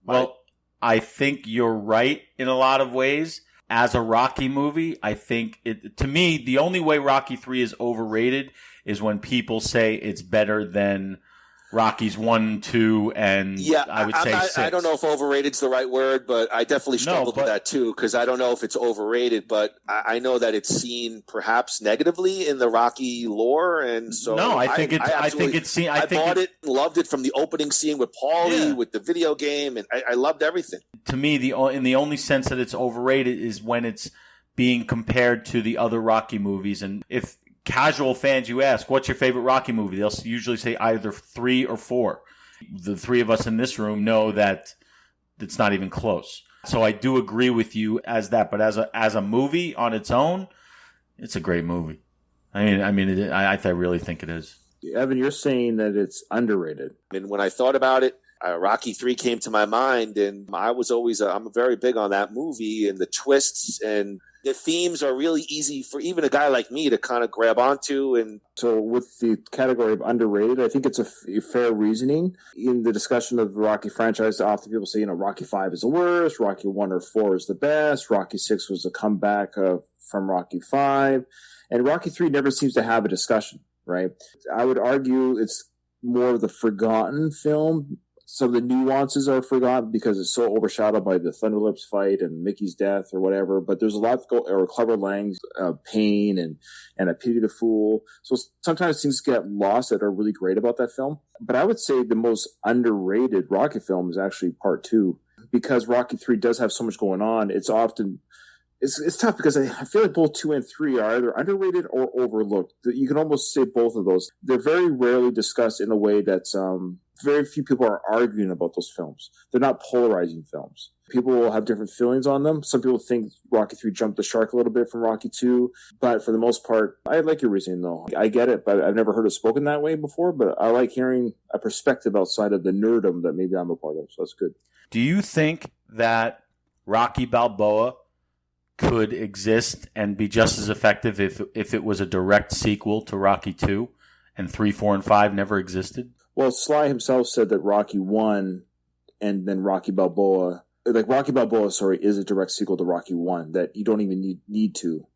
S15: I think you're right in a lot of ways. As a Rocky movie, I think to me, the only way Rocky 3 is overrated is when people say it's better than Rockies 1, 2, and I would say 6.
S13: I don't know if overrated is the right word, but I definitely struggled with that too, because I don't know if it's overrated, but I know that it's seen perhaps negatively in the Rocky lore, and so
S15: I bought
S13: it, loved it from the opening scene with Paulie, with the video game, and I loved everything.
S15: To me, in the only sense that it's overrated is when it's being compared to the other Rocky movies, and if casual fans, you ask, what's your favorite Rocky movie? They'll usually say either 3 or 4. The three of us in this room know that it's not even close. So I do agree with you as that. But as a movie on its own, it's a great movie. I really think it is.
S14: Evan, you're saying that it's underrated.
S13: And when I thought about it, Rocky 3 came to my mind, and I was always I'm very big on that movie and the twists, and the themes are really easy for even a guy like me to kind of grab onto. And
S14: so with the category of underrated, I think it's a fair reasoning. In the discussion of the Rocky franchise, often people say, Rocky 5 is the worst, Rocky 1 or 4 is the best, Rocky 6 was a comeback from Rocky 5, and Rocky 3 never seems to have a discussion, right? I would argue it's more of the forgotten film. Some of the nuances are forgotten because it's so overshadowed by the Thunderlips fight and Mickey's death or whatever. But there's a lot or Clever Lang's pain and A Pity the Fool. So sometimes things get lost that are really great about that film. But I would say the most underrated Rocky film is actually Part 2, because Rocky 3 does have so much going on. It's often it's tough because I feel like both 2 and 3 are either underrated or overlooked. You can almost say both of those. They're very rarely discussed in a way that's very few people are arguing about those films. They're not polarizing films. People will have different feelings on them. Some people think Rocky 3 jumped the shark a little bit from Rocky 2, but for the most part, I like your reasoning though. I get it, but I've never heard it spoken that way before, but I like hearing a perspective outside of the nerdom that maybe I'm a part of, so that's good.
S15: Do you think that Rocky Balboa could exist and be just as effective if it was a direct sequel to Rocky 2 and 3, 4, and 5 never existed?
S14: Well, Sly himself said that Rocky 1 and then Rocky Balboa, is a direct sequel to Rocky 1, that you don't even need to.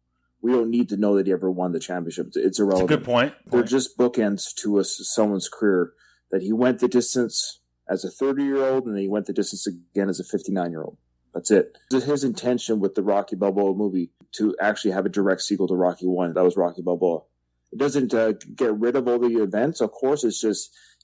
S14: We don't need to know that he ever won the championship. It's irrelevant.
S15: That's a good point.
S14: They're just bookends to someone's career, that he went the distance as a 30-year-old and then he went the distance again as a 59-year-old. That's it. His intention with the Rocky Balboa movie to actually have a direct sequel to Rocky 1. That was Rocky Balboa. It doesn't get rid of all the events, of course.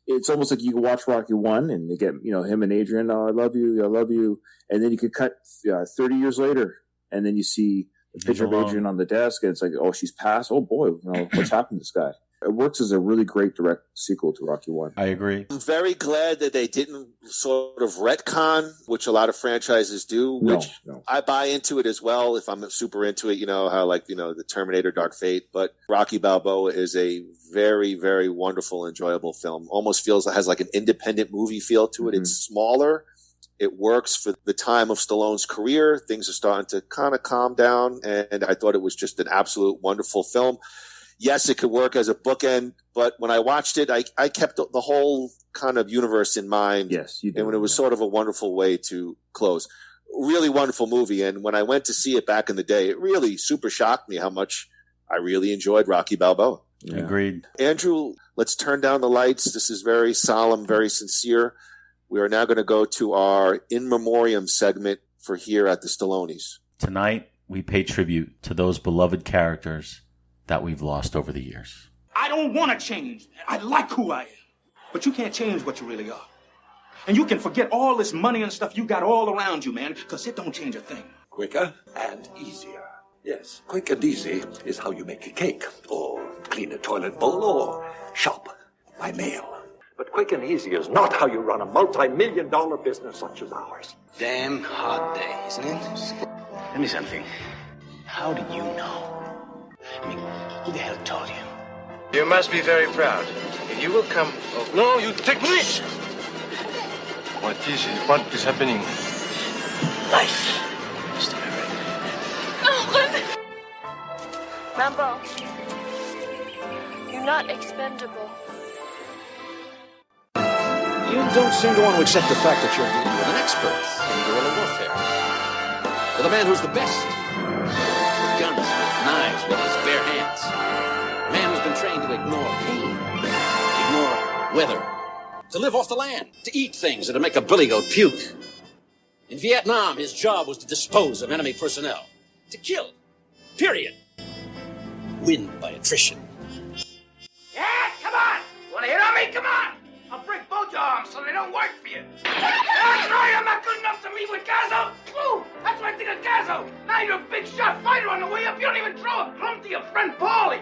S14: It's almost like you can watch Rocky 1 and you get, him and Adrian, oh, I love you. And then you could cut 30 years later and then you see the picture of Adrian on the desk and it's like, oh, she's passed. Oh boy, what's happened to this guy? It works as a really great direct sequel to Rocky 1.
S15: I agree.
S13: I'm very glad that they didn't sort of retcon, which a lot of franchises do, which I buy into it as well if I'm super into it, how the Terminator Dark Fate. But Rocky Balboa is a very, very wonderful, enjoyable film. Almost feels it has like an independent movie feel to it. It's smaller. It works for the time of Stallone's career. Things are starting to kind of calm down, and I thought it was just an absolute wonderful film. Yes, it could work as a bookend, but when I watched it, I kept the whole kind of universe in mind.
S14: Yes, you did.
S13: And when it was sort of a wonderful way to close. Really wonderful movie, and when I went to see it back in the day, it really super shocked me how much I really enjoyed Rocky Balboa.
S15: Yeah. Agreed.
S13: Andrew, let's turn down the lights. This is very solemn, very sincere. We are now going to go to our In Memoriam segment for here at the Stallonies.
S15: Tonight, we pay tribute to those beloved characters that we've lost over the years.
S16: I don't want to change. I like who I am. But you can't change what you really are. And you can forget all this money and stuff you got all around you, man, because it don't change a thing.
S17: Quicker and easier. Yes, quick and easy is how you make a cake, or clean a toilet bowl, or shop by mail. But quick and easy is not how you run a multi-million-dollar business such as ours.
S6: Damn hard day, isn't it? Tell me something. How did you know? I mean, who the hell told you?
S18: You must be very proud. If you will come... Oh, no, you take me! What is it? What is happening?
S6: Life.
S19: Rambo, you're not expendable.
S6: You don't seem to want to accept the fact that you're dealing with an expert in guerrilla warfare. With a man who's the best. With guns, with knives, with his bare hands. A man who's been trained to ignore pain, ignore weather, to live off the land, to eat things and to make a billy goat puke. In Vietnam, his job was to dispose of enemy personnel. To kill. Period. Win by attrition.
S2: Yeah, come on! Want to hit on me? Come on! I'll break both your arms so they don't work for you. That's right, I'm not good enough to meet with Gazzo. Woo! That's what I think of Gazzo. Now you're a big shot fighter on the way up. You don't even throw a plum to your friend Paulie.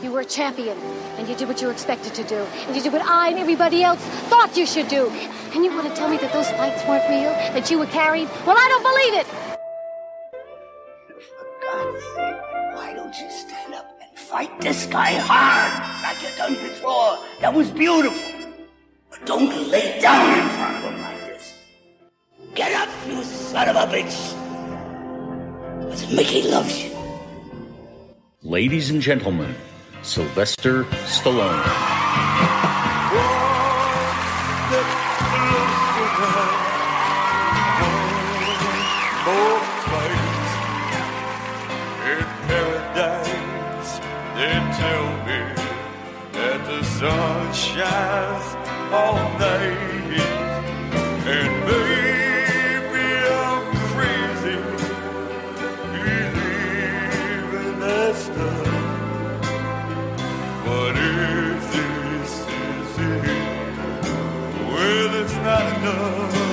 S20: You were a champion, and you did what you were expected to do. And you did what I and everybody else thought you should do. And you want to tell me that those fights weren't real? That you were carried? Well, I don't believe it!
S2: For God's sake, why don't you stand up and fight this guy hard like you done before? That was beautiful. But don't lay down in front of him like this. Get up, you son of a bitch. Because Mickey loves you.
S12: Ladies and gentlemen, Sylvester Stallone.
S21: Sun shines all night, and maybe I'm crazy believing that stuff. But if this is it, well, it's not enough.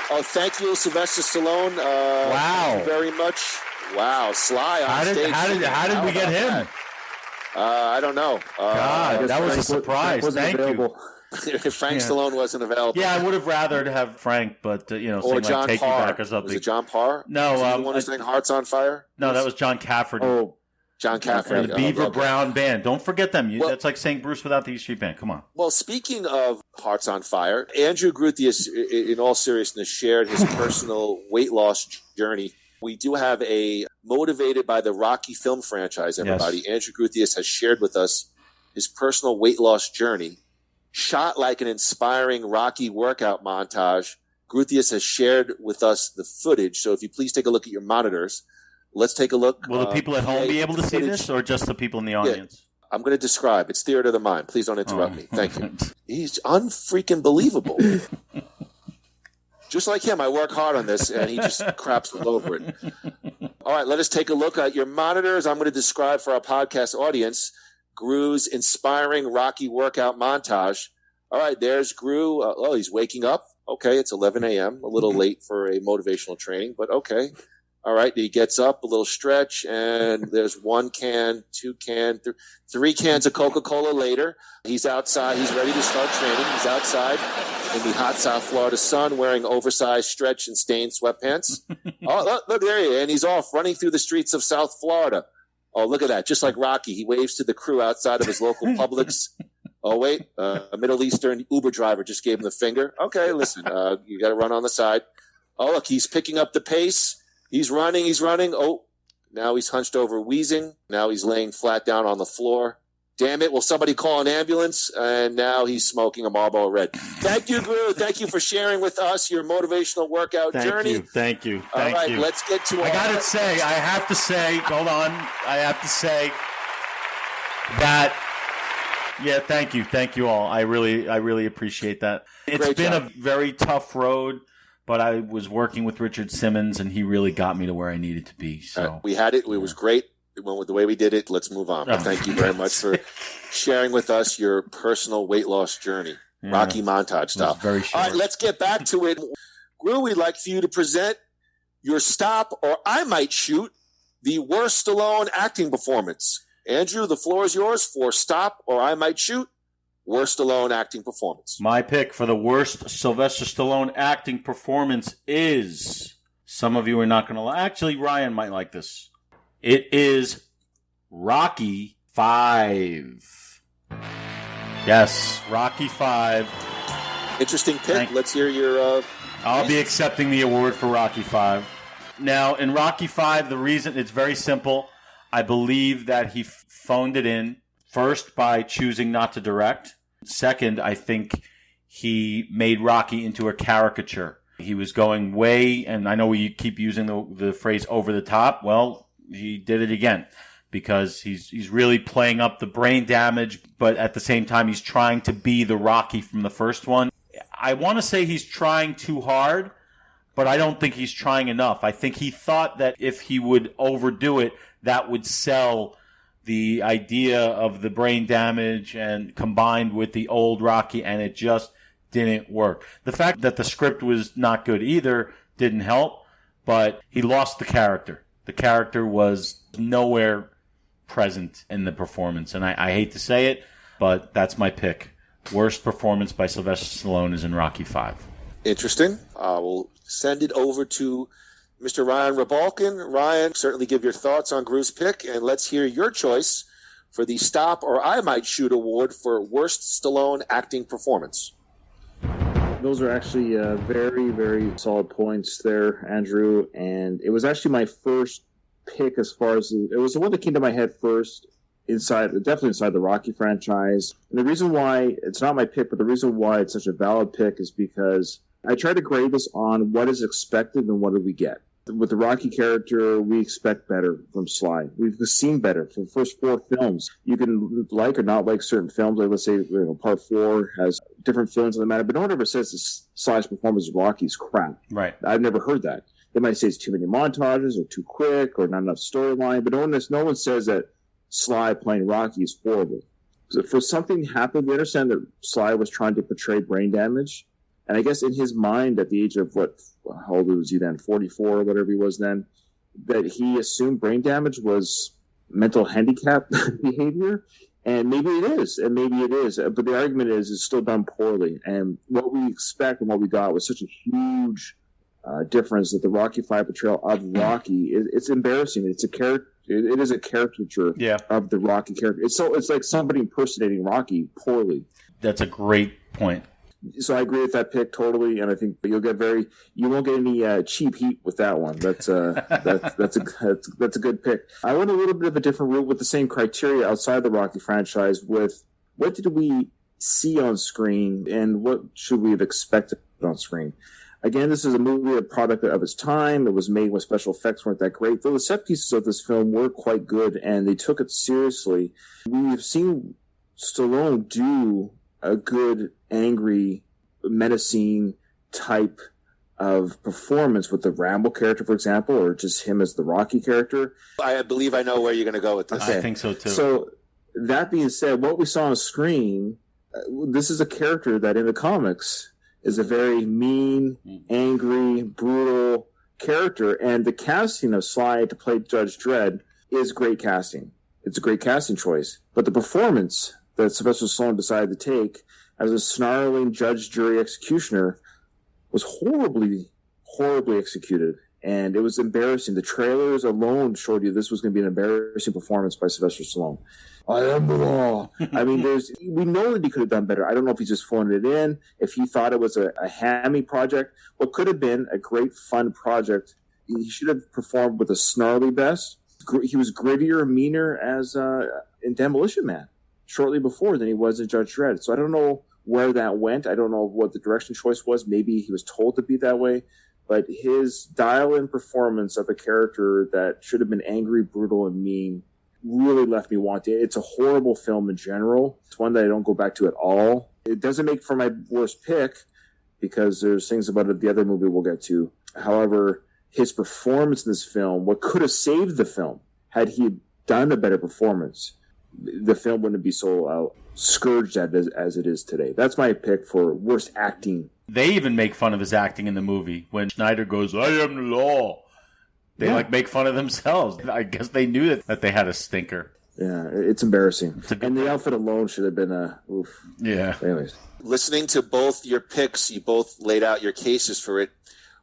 S13: Oh, thank you, Sylvester Stallone.
S15: Wow.
S13: Thank you very much. Wow, Sly on stage.
S15: How did we get him?
S13: I don't know.
S15: God, that was a surprise. Thank you.
S13: Frank Stallone wasn't available.
S15: Yeah, I would have rather have Frank, but
S13: or John
S15: like Take
S13: Parr.
S15: Me Back or something.
S13: Was it John Parr?
S15: No,
S13: was he the one who sang "Hearts on Fire"?
S15: No, that was John Cafferty.
S13: Oh, John Cafferty.
S15: The Beaver Brown Band. Don't forget them. That's like saying Bruce without the E Street Band. Come on.
S13: Well, speaking of Hearts on Fire, Andrew Gruthius, in all seriousness, shared his personal weight loss journey. We do have a Motivated by the Rocky film franchise, everybody. Yes. Andrew Gruthius has shared with us his personal weight loss journey, shot like an inspiring Rocky workout montage. Gruthius has shared with us the footage. So if you please take a look at your monitors. Let's take a look.
S15: Will the people at home be able to see this, or just the people in the audience?
S13: Yeah, I'm going to describe. It's theater of the mind. Please don't interrupt me. Thank you. He's unfreaking believable. Just like him, I work hard on this, and he just craps all over it. All right, let us take a look at your monitors. I'm going to describe for our podcast audience Groo's inspiring Rocky workout montage. All right, there's Groo. He's waking up. Okay, it's 11 a.m., a little late for a motivational training, but okay. All right, he gets up, a little stretch, and there's 1 can, 2 can, 3 cans of Coca-Cola later. He's outside. He's ready to start training. He's outside in the hot South Florida sun wearing oversized stretch and stained sweatpants. Oh, look, there he is, and he's off running through the streets of South Florida. Oh, look at that. Just like Rocky, he waves to the crew outside of his local Publix. Oh, wait, a Middle Eastern Uber driver just gave him the finger. Okay, listen, you got to run on the side. Oh, look, he's picking up the pace. He's running. Oh, now he's hunched over wheezing. Now he's laying flat down on the floor. Damn it, will somebody call an ambulance? And now he's smoking a Marlboro Red. Thank you, Groo. Thank you for sharing with us your motivational workout journey.
S15: Thank you.
S13: All right, let's get to
S15: I have to say, hold on. I have to say that, yeah, thank you. Thank you all. I really appreciate that. It's been a very tough road, but I was working with Richard Simmons, and he really got me to where I needed to be. So
S13: we had it. It was great. It went with the way we did it. Let's move on. But thank you very much for sharing with us your personal weight loss journey. Yeah. Rocky montage stuff.
S15: Very short.
S13: All right, let's get back to it. Groo, we'd like for you to present your stop, or I might shoot, the worst Stallone acting performance. Andrew, the floor is yours for stop, or I might shoot, worst Stallone acting performance.
S15: My pick for the worst Sylvester Stallone acting performance is, some of you are not going to actually, Ryan might like this. It is Rocky 5. Yes, Rocky 5.
S13: Interesting pick. Let's hear your...
S15: I'll be accepting the award for Rocky 5. Now, in Rocky 5, the reason, it's very simple. I believe that he phoned it in, first, by choosing not to direct. Second, I think he made Rocky into a caricature. He was going way, and I know we keep using the phrase over the top. Well, he did it again because he's really playing up the brain damage, but at the same time, he's trying to be the Rocky from the first one. I want to say he's trying too hard, but I don't think he's trying enough. I think he thought that if he would overdo it, that would sell the idea of the brain damage and combined with the old Rocky, and it just didn't work. The fact that the script was not good either didn't help, but he lost the character. The character was nowhere present in the performance, and I hate to say it, but that's my pick. Worst performance by Sylvester Stallone is in Rocky 5.
S13: Interesting. We'll send it over to Mr. Ryan Rebalkin. Ryan, certainly give your thoughts on Groo's pick, and let's hear your choice for the Stop or I Might Shoot award for worst Stallone acting performance.
S14: Those are actually very, very solid points there, Andrew. And it was actually my first pick as far as it was the one that came to my head first, definitely inside the Rocky franchise. And the reason why it's not my pick, but the reason why it's such a valid pick is because I tried to grade this on what is expected and what do we get. With the Rocky character, we expect better from Sly. We've seen better for the first 4 films. You can like or not like certain films. Like, let's say, Part 4 has different feelings on the matter, but no one ever says this Sly's performance of Rocky is crap.
S15: Right.
S14: I've never heard that. They might say it's too many montages or too quick or not enough storyline, but no one says that Sly playing Rocky is horrible. So for something to happen, we understand that Sly was trying to portray brain damage. And I guess in his mind, at the age of how old was he then? 44 or whatever he was then, that he assumed brain damage was mental handicap behavior. And maybe it is. But the argument is it's still done poorly. And what we expect and what we got was such a huge difference that the Rocky 5 portrayal of Rocky, it's embarrassing. It's a character. It is a caricature of the Rocky character. It's like somebody impersonating Rocky poorly.
S15: That's a great point.
S14: So I agree with that pick totally, and I think you won't get any cheap heat with that one. That's a good pick. I went a little bit of a different route with the same criteria outside the Rocky franchise. With what did we see on screen, and what should we have expected on screen? Again, this is a movie, a product of its time. It was made when special effects weren't that great, though the set pieces of this film were quite good, and they took it seriously. We've seen Stallone do a good, angry, menacing type of performance with the Rambo character, for example, or just him as the Rocky character.
S13: I believe I know where you're going to go with this.
S15: I think so, too.
S14: So, that being said, what we saw on screen, this is a character that in the comics is a very mean, angry, brutal character, and the casting of Sly to play Judge Dredd is great casting. It's a great casting choice, but the performance that Sylvester Stallone decided to take as a snarling judge, jury, executioner was horribly executed, and it was embarrassing. The trailers alone showed you this was going to be an embarrassing performance by Sylvester Stallone. I am the law. I mean, we know that he could have done better. I don't know if he's just phoning it in, if he thought it was a hammy project. What could have been a great, fun project, he should have performed with a snarly vest. He was grittier, meaner as in Demolition Man shortly before than he was in Judge Dredd. So I don't know where that went. I don't know what the direction choice was. Maybe he was told to be that way. But his dial-in performance of a character that should have been angry, brutal, and mean really left me wanting. It's a horrible film in general. It's one that I don't go back to at all. It doesn't make for my worst pick because there's things about it, the other movie we'll get to. However, his performance in this film, what could have saved the film, had he done a better performance, the film wouldn't be so scourged as it is today. That's my pick for worst acting.
S15: They even make fun of his acting in the movie. When Schneider goes, I am the law. They make fun of themselves. I guess they knew that they had a stinker.
S14: Yeah, it's embarrassing. And the outfit alone should have been oof.
S15: Yeah.
S14: Anyways.
S13: Listening to both your picks, you both laid out your cases for it.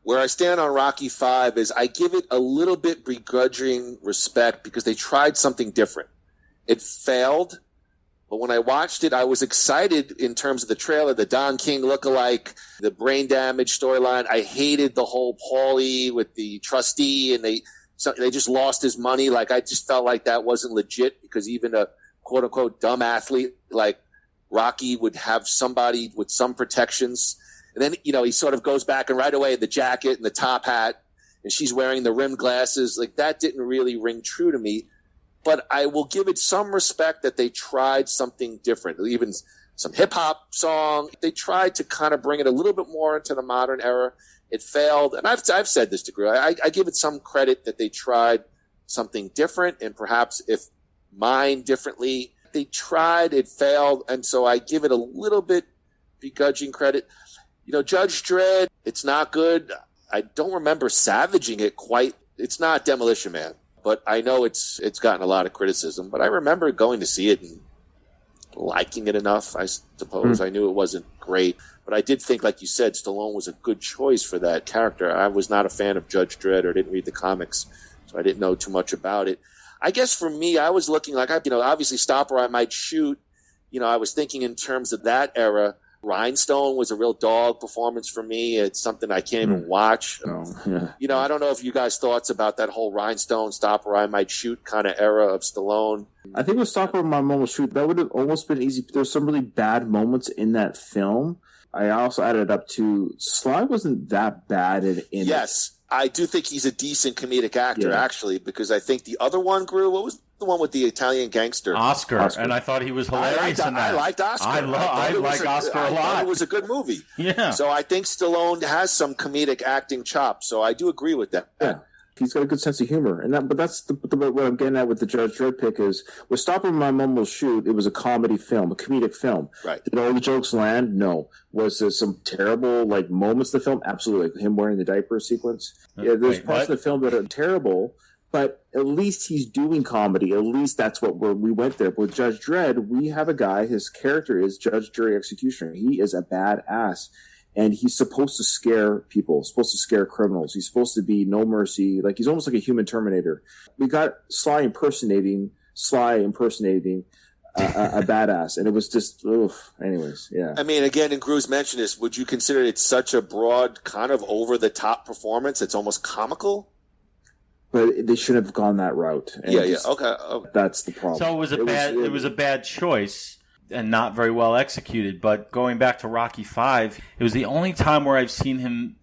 S13: Where I stand on Rocky V is I give it a little bit begrudging respect because they tried something different. It failed, but when I watched it, I was excited in terms of the trailer, the Don King lookalike, the brain damage storyline. I hated the whole Paulie with the trustee, and they just lost his money. Like, I just felt like that wasn't legit because even a quote-unquote dumb athlete like Rocky would have somebody with some protections. And then, he sort of goes back and right away the jacket and the top hat, and she's wearing the rimmed glasses. Like, that didn't really ring true to me. But I will give it some respect that they tried something different. Even some hip-hop song. They tried to kind of bring it a little bit more into the modern era. It failed. And I've said this to Groo. I give it some credit that they tried something different, and perhaps if mined differently. They tried, it failed, and so I give it a little bit begrudging credit. Judge Dredd, it's not good. I don't remember savaging it quite. It's not Demolition Man. But I know it's gotten a lot of criticism. But I remember going to see it and liking it enough, I suppose. I knew it wasn't great. But I did think, like you said, Stallone was a good choice for that character. I was not a fan of Judge Dredd or didn't read the comics, so I didn't know too much about it. I guess for me, I was looking like, obviously Stop or I Might Shoot. I was thinking in terms of that era. Rhinestone was a real dog performance for me. It's something I can't even watch. I don't know if you guys thoughts about that whole Rhinestone, Stop or I Might Shoot kind of era of Stallone.
S14: I think with Stop or I Might Shoot, that would have almost been easy. There's some really bad moments in that film. I also added up to Sly wasn't that bad in
S13: Yes, I do think he's a decent comedic actor, actually, because I think the other one, Groo, what was the one with the Italian gangster?
S15: Oscar. And I thought he was hilarious in that.
S13: I liked Oscar.
S15: I like Oscar a lot.
S13: I thought it was a good movie.
S15: Yeah.
S13: So I think Stallone has some comedic acting chops, so I do agree with that.
S14: Yeah. He's got a good sense of humor. But that's what I'm getting at with the Judge Dredd pick is, with Stop or My Mom Will Shoot, it was a comedy film, a comedic film.
S13: Right.
S14: Did all the jokes land? No. Was there some terrible moments in the film? Absolutely. Like him wearing the diaper sequence. Yeah, there's parts of the film that are terrible, but at least he's doing comedy. At least that's what we went there. But with Judge Dredd, we have a guy, his character is Judge, Jury, Executioner. He is a badass. And he's supposed to scare people, supposed to scare criminals. He's supposed to be no mercy. Like, he's almost like a human Terminator. We got Sly impersonating a badass. And it was just, anyways, yeah.
S13: I mean, again, and Groo's mentioned this, would you consider it such a broad, kind of over-the-top performance? It's almost comical?
S14: But they should have gone that route.
S13: Okay.
S14: That's the problem.
S15: So it was a bad choice. And not very well executed. But going back to Rocky V, it was the only time where I've seen him,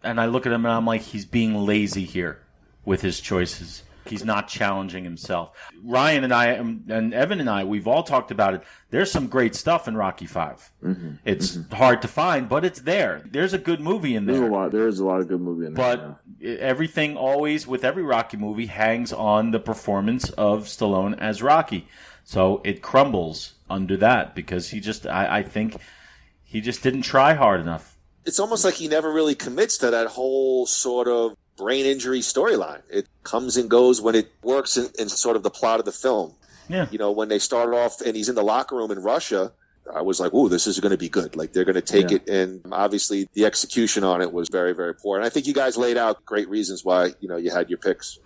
S15: and I look at him and I'm like, he's being lazy here with his choices. He's not challenging himself. Ryan and I, and Evan and I, we've all talked about it. There's some great stuff in Rocky V.
S14: Mm-hmm.
S15: It's hard to find, but it's there. There's a good movie in there.
S14: There is a lot of good movie in there.
S15: But everything always, with every Rocky movie, hangs on the performance of Stallone as Rocky. So it crumbles under that because I think he just didn't try hard enough.
S13: It's almost like he never really commits to that whole sort of brain injury storyline. It comes and goes when it works in sort of the plot of the film.
S15: Yeah.
S13: You know, when they start off and he's in the locker room in Russia, I was like, ooh, this is going to be good. Like, they're going to take it. And obviously the execution on it was very, very poor. And I think you guys laid out great reasons why, you know, you had your picks.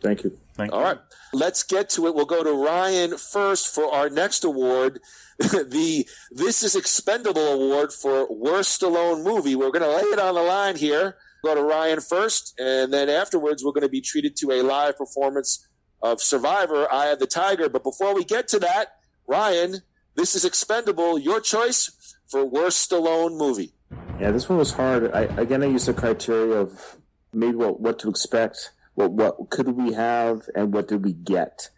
S14: Thank you.
S13: All right. Let's get to it. We'll go to Ryan first for our next award, the This Is Expendable Award for Worst Stallone Movie. We're going to lay it on the line here. Go to Ryan first, and then afterwards we're going to be treated to a live performance of Survivor, Eye of the Tiger. But before we get to that, Ryan, This Is Expendable, your choice for Worst Stallone Movie.
S14: Yeah, this one was hard. I used the criteria of maybe what to expect, what could we have, and what did we get.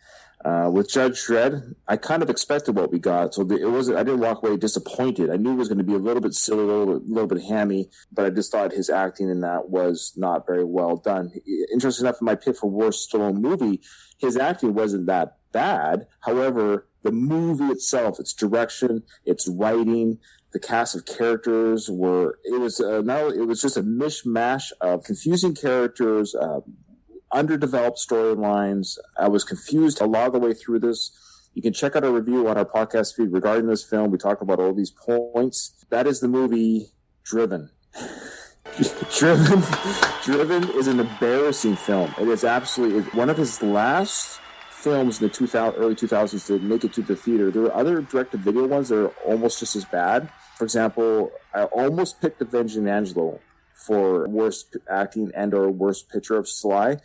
S14: With Judge Dredd, I kind of expected what we got, so it wasn't. I didn't walk away disappointed. I knew it was going to be a little bit silly, a little bit hammy, but I just thought his acting in that was not very well done. Interesting enough, in my pick for Worst Stallone Movie, his acting wasn't that bad. However, the movie itself, its direction, its writing, the cast of characters it was just a mishmash of confusing characters, underdeveloped storylines. I was confused a lot of the way through this. You can check out our review on our podcast feed regarding this film. We talk about all these points. That is the movie Driven. Driven is an embarrassing film. It is absolutely one of his last films in the early 2000s to make it to the theater. There were other direct-to-video ones that are almost just as bad. For example, I almost picked Avenged Angelo for worst acting and or worst picture of Sly. I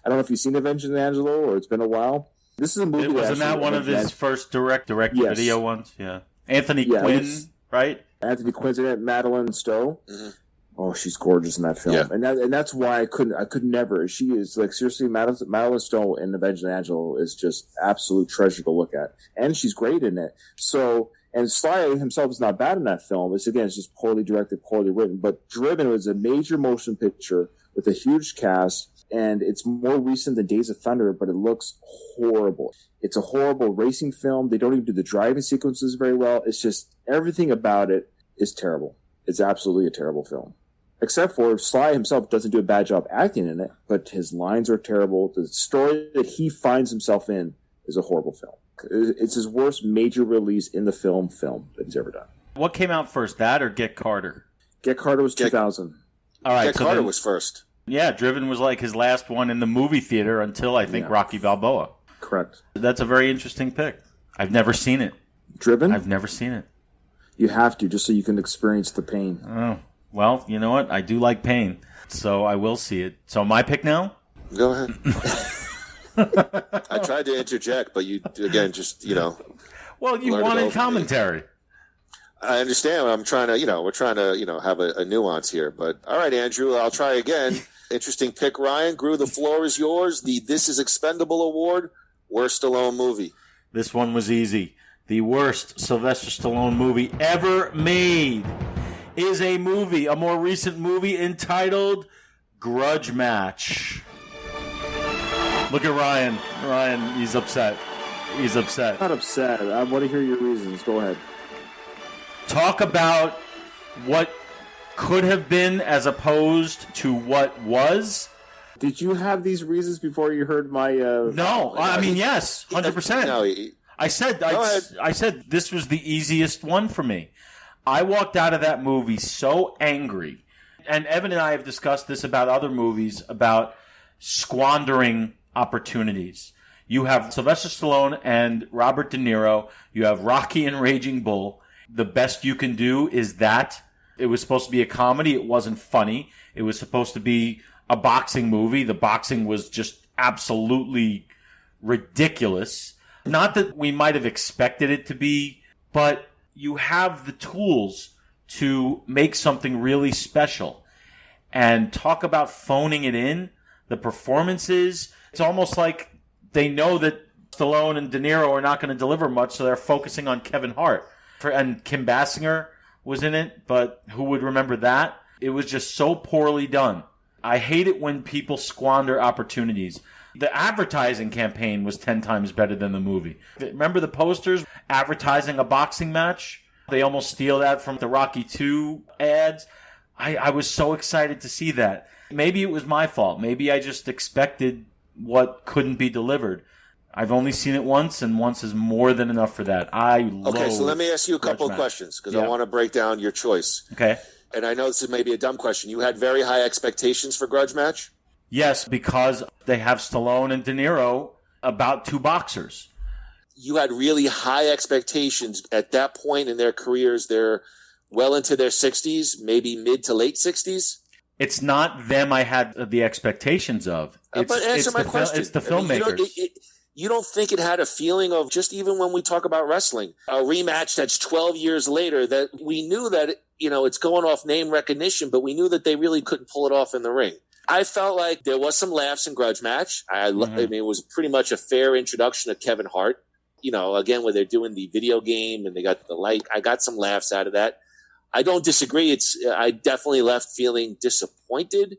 S14: don't know if you've seen Avenged Angelo or it's been a while. This is a movie.
S15: Wasn't that one of his first direct video ones? Yeah. Anthony Quinn, right?
S14: Anthony Quinn's in it. Madeline Stowe. Mm-hmm. Oh, she's gorgeous in that film, yeah. and that's why I could never. She is like seriously, Madeline Stowe in Avenged Angelo is just absolute treasure to look at, and she's great in it. So. And Sly himself is not bad in that film. It's just poorly directed, poorly written. But Driven was a major motion picture with a huge cast, and it's more recent than Days of Thunder, but it looks horrible. It's a horrible racing film. They don't even do the driving sequences very well. It's just everything about it is terrible. It's absolutely a terrible film. Except for Sly himself doesn't do a bad job acting in it, but his lines are terrible. The story that he finds himself in is a horrible film. It's his worst major release in the film that he's ever done.
S15: What came out first, that or Get Carter?
S14: Get Carter was 2000.
S15: All right,
S13: Get Carter was first.
S15: Yeah, Driven was like his last one in the movie theater until I think Rocky Balboa.
S14: Correct.
S15: That's a very interesting pick. I've never seen it.
S14: Driven?
S15: I've never seen it.
S14: You have to, just so you can experience the pain.
S15: Oh, well, you know what? I do like pain, so I will see it. So my pick now?
S13: Go ahead. I tried to interject, but you, again,
S15: Well, you wanted commentary.
S13: I understand. I'm trying to, we're trying to, have a nuance here. But, all right, Andrew, I'll try again. Interesting pick, Ryan. Groo, the floor is yours. The This Is Expendable Award, Worst Stallone Movie.
S15: This one was easy. The worst Sylvester Stallone movie ever made is a more recent movie entitled Grudge Match. Look at Ryan. Ryan, he's upset. He's upset.
S14: I'm not upset. I want to hear your reasons. Go ahead.
S15: Talk about what could have been as opposed to what was.
S14: Did you have these reasons before you heard my...
S15: No. I mean, yes. 100%.
S13: No,
S15: I said this was the easiest one for me. I walked out of that movie so angry. And Evan and I have discussed this about other movies, about squandering opportunities. You have Sylvester Stallone and Robert De Niro. You have Rocky and Raging Bull. The best you can do is that. It was supposed to be a comedy. It wasn't funny. It was supposed to be a boxing movie. The boxing was just absolutely ridiculous. Not that we might have expected it to be, but you have the tools to make something really special. And talk about phoning it in. The performances, it's almost like they know that Stallone and De Niro are not going to deliver much, so they're focusing on Kevin Hart. And Kim Basinger was in it, but who would remember that? It was just so poorly done. I hate it when people squander opportunities. The advertising campaign was 10 times better than the movie. Remember the posters advertising a boxing match? They almost steal that from the Rocky II ads. I was so excited to see that. Maybe it was my fault. Maybe I just expected what couldn't be delivered. I've only seen it once, and once is more than enough for that.
S13: Okay, so let me ask you a couple of questions, because I want to break down your choice.
S15: Okay.
S13: And I know this is maybe a dumb question. You had very high expectations for Grudge Match?
S15: Yes, because they have Stallone and De Niro about two boxers.
S13: You had really high expectations at that point in their careers. They're well into their 60s, maybe mid to late 60s?
S15: It's not them I had the expectations of.
S13: But answer my question.
S15: It's the filmmakers.
S13: You don't think it had a feeling of, just even when we talk about wrestling, a rematch that's 12 years later, that we knew that, it's going off name recognition, but we knew that they really couldn't pull it off in the ring. I felt like there was some laughs in Grudge Match. I mean, it was pretty much a fair introduction of Kevin Hart. Again, where they're doing the video game and they got the light. I got some laughs out of that. I don't disagree. I definitely left feeling disappointed,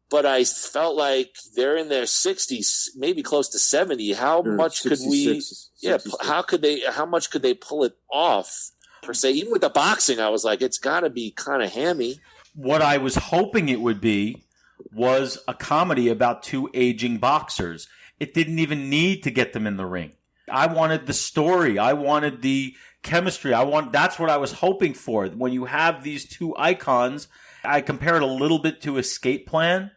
S13: but I felt like they're in their 60s, maybe close to 70. How much could we? Yeah, how much could they pull it off per se? Even with the boxing, I was like, it's got to be kind of hammy.
S15: What I was hoping it would be was a comedy about two aging boxers. It didn't even need to get them in the ring. I wanted the story. I wanted the chemistry. That's what I was hoping for. When you have these two icons, I compare it a little bit to Escape Plan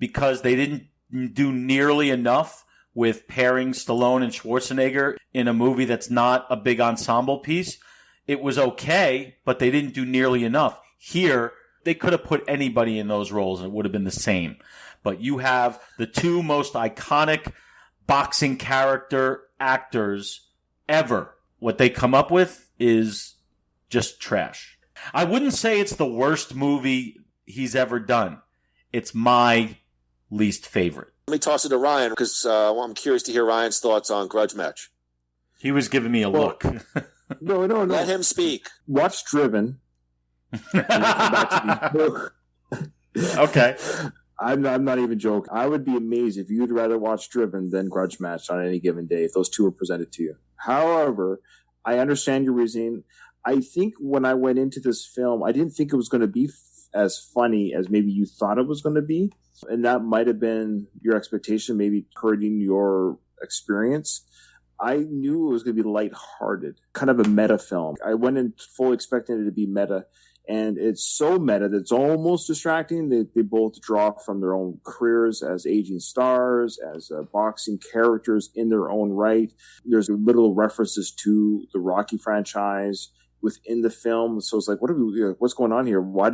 S15: because they didn't do nearly enough with pairing Stallone and Schwarzenegger in a movie that's not a big ensemble piece. It was okay, but they didn't do nearly enough. Here, they could have put anybody in those roles and it would have been the same. But you have the two most iconic boxing character actors ever. What they come up with is just trash. I wouldn't say it's the worst movie he's ever done. It's my least favorite.
S13: Let me toss it to Ryan because I'm curious to hear Ryan's thoughts on Grudge Match.
S15: He was giving me a look.
S14: No.
S13: Let him speak.
S14: Watch Driven.
S15: Okay.
S14: I'm not even joking. I would be amazed if you'd rather watch Driven than Grudge Match on any given day if those two were presented to you. However, I understand your reasoning. I think when I went into this film, I didn't think it was going to be as funny as maybe you thought it was going to be. And that might have been your expectation, maybe hurting your experience. I knew it was going to be lighthearted, kind of a meta film. I went in full expecting it to be meta. And it's so meta that it's almost distracting. They both draw from their own careers as aging stars, as boxing characters in their own right. There's literal references to the Rocky franchise within the film. So it's like, what's going on here? Why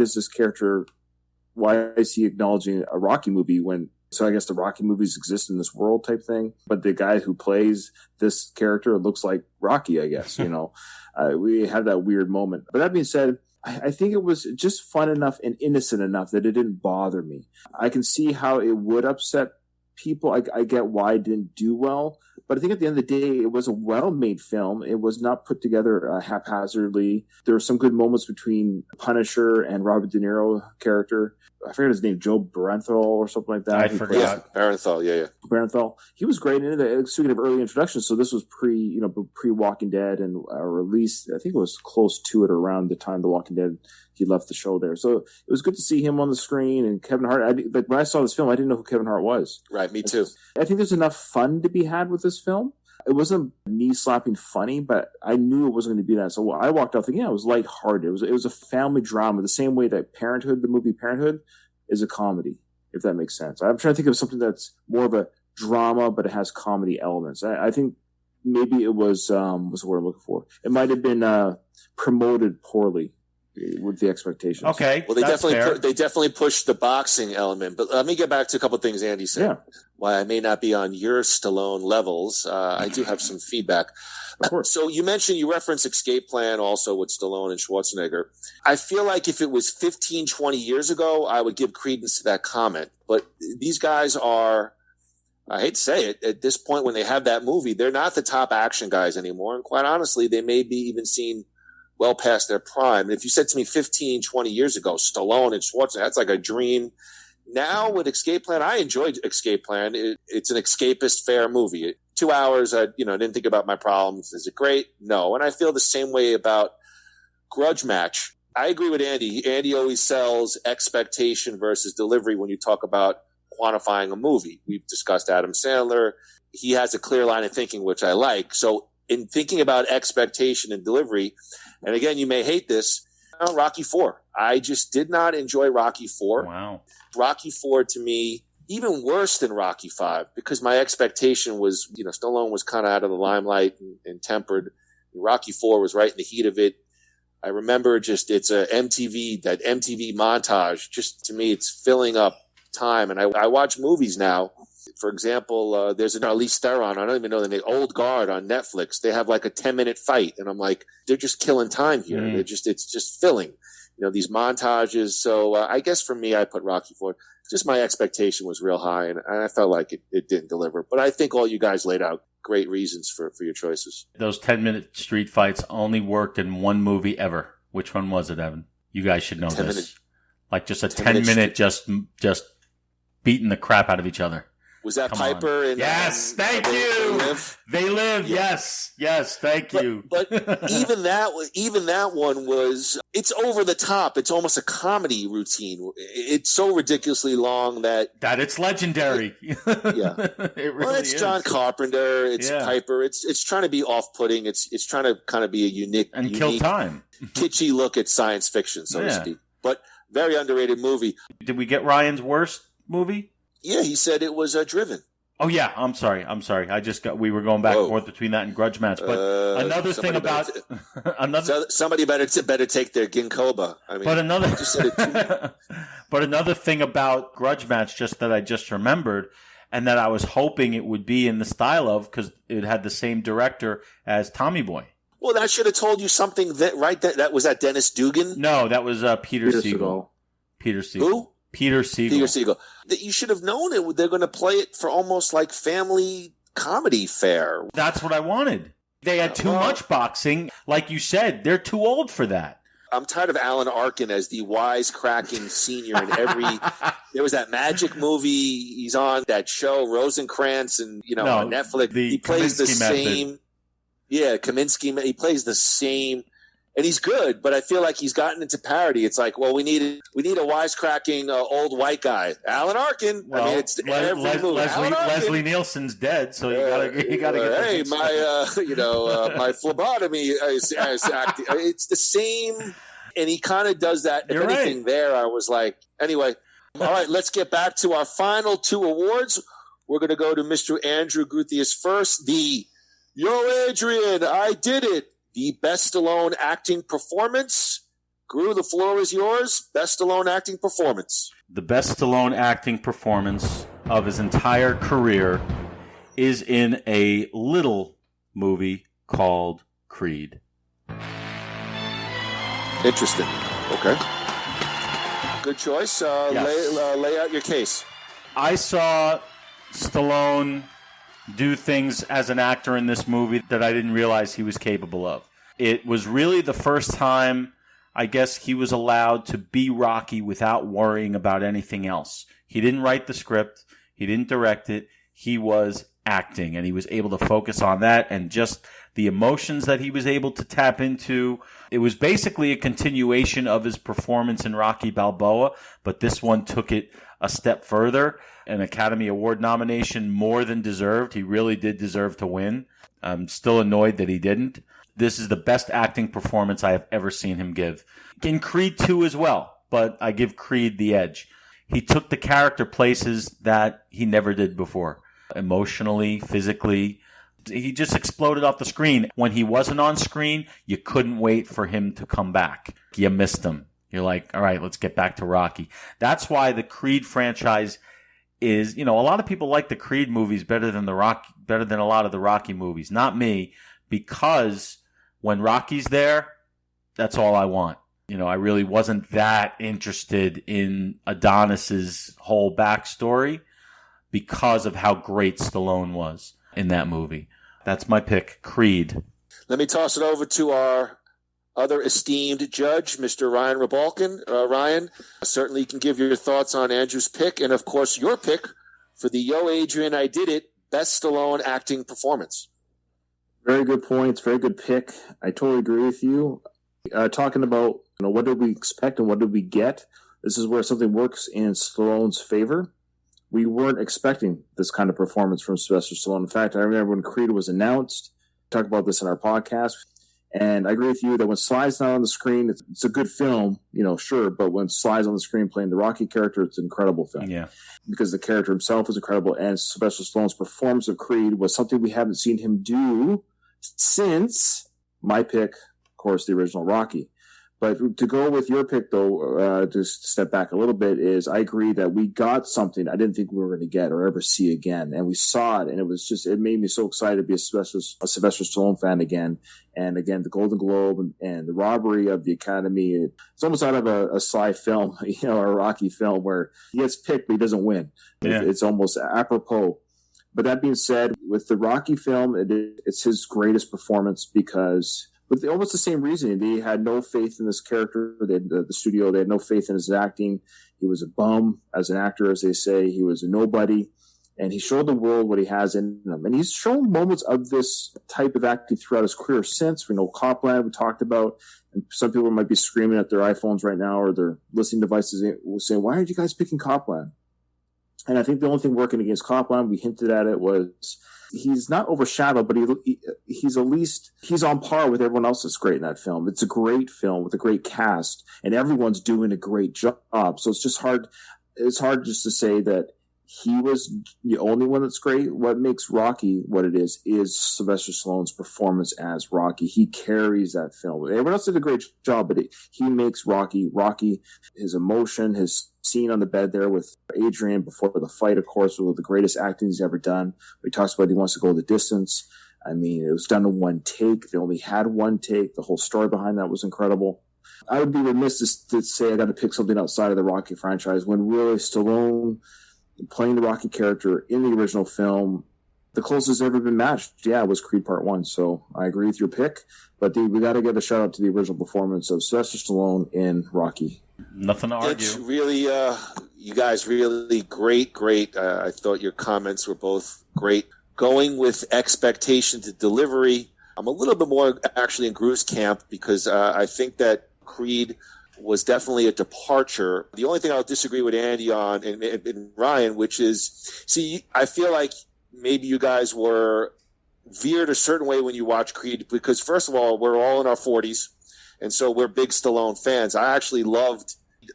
S14: is he acknowledging a Rocky movie when, so I guess the Rocky movies exist in this world type thing. But the guy who plays this character looks like Rocky, I guess, we had that weird moment. But that being said, I think it was just fun enough and innocent enough that it didn't bother me. I can see how it would upset people. I get why it didn't do well. But I think at the end of the day, it was a well-made film. It was not put together haphazardly. There were some good moments between Punisher and Robert De Niro character. I forget his name, Joe Barenthal or something like that.
S15: I forgot.
S13: Yeah, Barenthal, yeah.
S14: Barenthal. He was great in it. Speaking of early introductions, so this was pre-Walking Dead, and or at least I think it was close to it around the time The Walking Dead he left the show there. So it was good to see him on the screen, and Kevin Hart. But when I saw this film, I didn't know who Kevin Hart was.
S13: Right, me too.
S14: I think there's enough fun to be had with this film. It wasn't knee-slapping funny, but I knew it wasn't going to be that. So I walked out thinking, it was lighthearted. It was a family drama, the same way that Parenthood, the movie Parenthood, is a comedy, if that makes sense. I'm trying to think of something that's more of a drama, but it has comedy elements. I think maybe it was, what's the word I'm looking for? It might have been promoted poorly with the expectations.
S15: Okay.
S13: Well, they definitely pushed the boxing element. But let me get back to a couple of things Andy said.
S14: Yeah.
S13: Why I may not be on your Stallone levels, I do have some feedback.
S14: Of course.
S13: So you referenced Escape Plan also with Stallone and Schwarzenegger. I feel like if it was 15, 20 years ago, I would give credence to that comment. But these guys are, I hate to say it, at this point when they have that movie, they're not the top action guys anymore. And quite honestly, they may be even seen well past their prime. And if you said to me 15, 20 years ago, Stallone and Schwarzenegger, that's like a dream. Now with Escape Plan, I enjoyed Escape Plan. It's an escapist fair movie. 2 hours, I didn't think about my problems. Is it great? No. And I feel the same way about Grudge Match. I agree with Andy. Andy always sells expectation versus delivery when you talk about quantifying a movie. We've discussed Adam Sandler. He has a clear line of thinking, which I like. So in thinking about expectation and delivery, and again, you may hate this, Rocky IV. I just did not enjoy Rocky IV.
S15: Wow.
S13: Rocky IV to me, even worse than Rocky V, because my expectation was, Stallone was kind of out of the limelight and tempered. Rocky IV was right in the heat of it. I remember it's a that MTV montage. Just to me, it's filling up time. And I watch movies now. For example, there's an Charlize Theron, I don't even know the name, Old Guard on Netflix. They have like a 10-minute fight. And I'm like, they're just killing time here. It's just filling, these montages. So I guess for me, I put Rocky IV. Just my expectation was real high, and I felt like it didn't deliver. But I think all you guys laid out great reasons for your choices.
S15: Those 10-minute street fights only worked in one movie ever. Which one was it, Evan? You guys should know this. Like just a 10-minute just beating the crap out of each other.
S13: Was that Piper? And,
S15: yes, thank you. They live. Yes, thank you.
S13: But even that one was, it's over the top. It's almost a comedy routine. It's so ridiculously long that
S15: it's legendary.
S13: Yeah, it really it's is. John Carpenter. It's Piper. It's trying to be off-putting. It's trying to kind of be a unique
S15: kill time,
S13: kitschy look at science fiction, so to speak. But very underrated movie.
S15: Did we get Ryan's worst movie?
S13: Yeah, he said it was Driven.
S15: Oh yeah, I'm sorry. We were going back and forth between that and Grudge Match. But another thing about
S13: somebody better take their Ginkoba. I mean,
S15: but another thing about Grudge Match, just that I just remembered, and that I was hoping it would be in the style of, because it had the same director as Tommy Boy.
S13: Well, that should have told you something. That was that Dennis Dugan.
S15: No, that was Peter Segal. Peter Segal.
S13: Who?
S15: Peter Segal.
S13: That you should have known it. They're going to play it for almost like family comedy fare.
S15: That's what I wanted. They had too much boxing. Like you said, they're too old for that.
S13: I'm tired of Alan Arkin as the wisecracking senior in every. There was that magic movie. He's on that show, Rosencrantz, and on Netflix. He plays the same. Yeah, Kaminsky. He plays the same. And he's good, but I feel like he's gotten into parody. It's like, well, we need a wisecracking old white guy, Alan Arkin.
S15: Well,
S13: I mean, it's every movie.
S15: Leslie Nielsen's dead, so you gotta get.
S13: Hey, my phlebotomy is acting. It's the same, and he kind of does that.
S15: You're
S13: if anything,
S15: right.
S13: There, I was like, anyway. All right, let's get back to our final two awards. We're going to go to Mr. Andrew Guthius first. The Yo, Adrian, I did it. The Best Stallone Acting Performance. Groo, the floor is yours. Best Stallone Acting Performance.
S15: The best Stallone acting performance of his entire career is in a little movie called Creed.
S13: Interesting. Okay. Good choice.
S15: Yes.
S13: Lay out your case.
S15: I saw Stallone do things as an actor in this movie that I didn't realize he was capable of. It was really the first time, I guess, he was allowed to be Rocky without worrying about anything else. He didn't write the script. He didn't direct it. He was acting, and he was able to focus on that and just the emotions that he was able to tap into. It was basically a continuation of his performance in Rocky Balboa, but this one took it a step further. An Academy Award nomination more than deserved. He really did deserve to win. I'm still annoyed that he didn't. This is the best acting performance I have ever seen him give. In Creed 2 as well, but I give Creed the edge. He took the character places that he never did before. Emotionally, physically. He just exploded off the screen. When he wasn't on screen, you couldn't wait for him to come back. You missed him. You're like, all right, let's get back to Rocky. That's why the Creed franchise is, a lot of people like the Creed movies better than a lot of the Rocky movies. Not me, because when Rocky's there, that's all I want. I really wasn't that interested in Adonis's whole backstory because of how great Stallone was in that movie. That's my pick, Creed.
S13: Let me toss it over to our other esteemed judge, Mr. Ryan Rebalkin. Ryan, certainly you can give your thoughts on Andrew's pick, and of course your pick for the Yo, Adrian, I Did It, Best Stallone Acting Performance.
S14: Very good points, very good pick. I totally agree with you. Talking about what did we expect and what did we get? This is where something works in Stallone's favor. We weren't expecting this kind of performance from Sylvester Stallone. In fact, I remember when Creed was announced, we talked about this in our podcast, and I agree with you that when Sly's not on the screen, it's a good film, sure, but when Sly's on the screen playing the Rocky character, it's an incredible film.
S15: Yeah.
S14: Because the character himself is incredible, and Sylvester Stallone's performance of Creed was something we haven't seen him do since my pick, of course, the original Rocky. But to go with your pick, though, just step back a little bit, is I agree that we got something I didn't think we were going to get or ever see again. And we saw it, and it made me so excited to be a Sylvester Stallone fan again. And again, the Golden Globe and the robbery of the Academy, it's almost out of a Sly film, or a Rocky film where he gets picked, but he doesn't win. Yeah. It's almost apropos. But that being said, with the Rocky film, it's his greatest performance because... But almost the same reason. They had no faith in this character. The studio, they had no faith in his acting. He was a bum as an actor, as they say. He was a nobody. And he showed the world what he has in him. And he's shown moments of this type of acting throughout his career since. We know Copland, we talked about. And some people might be screaming at their iPhones right now or their listening devices saying, why aren't you guys picking Copland? And I think the only thing working against Copland, we hinted at it, was... he's not overshadowed, but he's at least he's on par with everyone else that's great in that film. It's a great film with a great cast, and everyone's doing a great job. So it's just hard. It's hard just to say that he was the only one that's great. What makes Rocky what it is Sylvester Stallone's performance as Rocky. He carries that film. Everyone else did a great job, but he makes Rocky, his emotion, his scene on the bed there with Adrian before the fight, of course, was the greatest acting he's ever done. He talks about he wants to go the distance. I mean, it was done in one take. They only had one take. The whole story behind that was incredible. I would be remiss to say I got to pick something outside of the Rocky franchise when really Stallone playing the Rocky character in the original film, the closest ever been matched, was Creed Part 1. So I agree with your pick, but we got to give a shout out to the original performance of Sylvester Stallone in Rocky.
S15: Nothing to argue.
S13: It's really, you guys really great. I thought your comments were both great. Going with expectation to delivery, I'm a little bit more actually in Groo's camp because I think that Creed was definitely a departure. The only thing I'll disagree with Andy on and Ryan, which is, I feel like maybe you guys were veered a certain way when you watch Creed because, first of all, we're all in our 40s, and so we're big Stallone fans. I actually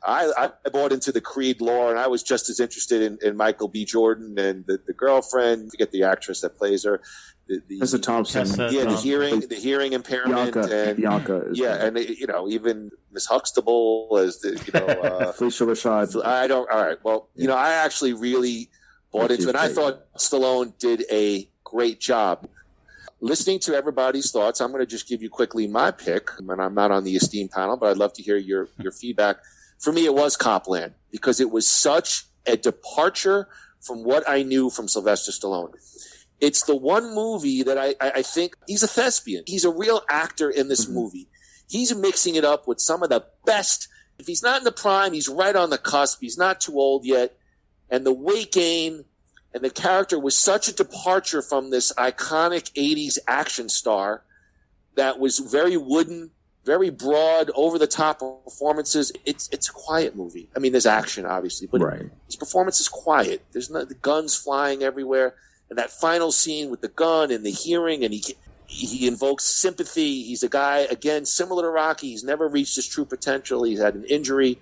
S13: I bought into the Creed lore, and I was just as interested in Michael B. Jordan and the girlfriend, forget the actress that plays her.
S14: Tessa Thompson.
S13: The hearing impairment.
S14: Bianca.
S13: And even Miss Huxtable as
S14: Felicia Rashad.
S13: All right. Well, I actually really bought into it. And I thought Stallone did a great job. Listening to everybody's thoughts, I'm going to just give you quickly my pick. And I'm not on the esteemed panel, but I'd love to hear your feedback. For me, it was Copland because it was such a departure from what I knew from Sylvester Stallone. It's the one movie that I think he's a thespian. He's a real actor in this movie. He's mixing it up with some of the best. If he's not in the prime, he's right on the cusp. He's not too old yet. And the weight gain and the character was such a departure from this iconic 80s action star that was very wooden, very broad, over-the-top performances. It's a quiet movie. I mean, there's action, obviously, but his performance is quiet. There's no the guns flying everywhere. And that final scene with the gun and the hearing, and he invokes sympathy. He's a guy, again, similar to Rocky. He's never reached his true potential. He's had an injury.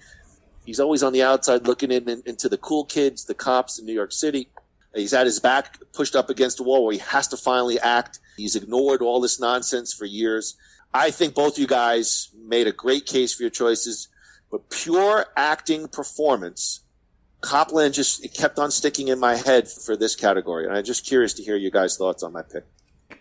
S13: He's always on the outside looking into the cool kids, the cops in New York City. He's had his back pushed up against the wall where he has to finally act. He's ignored all this nonsense for years. I think both you guys made a great case for your choices, but pure acting performance, Copland it kept on sticking in my head for this category. And I'm just curious to hear you guys' thoughts on my pick.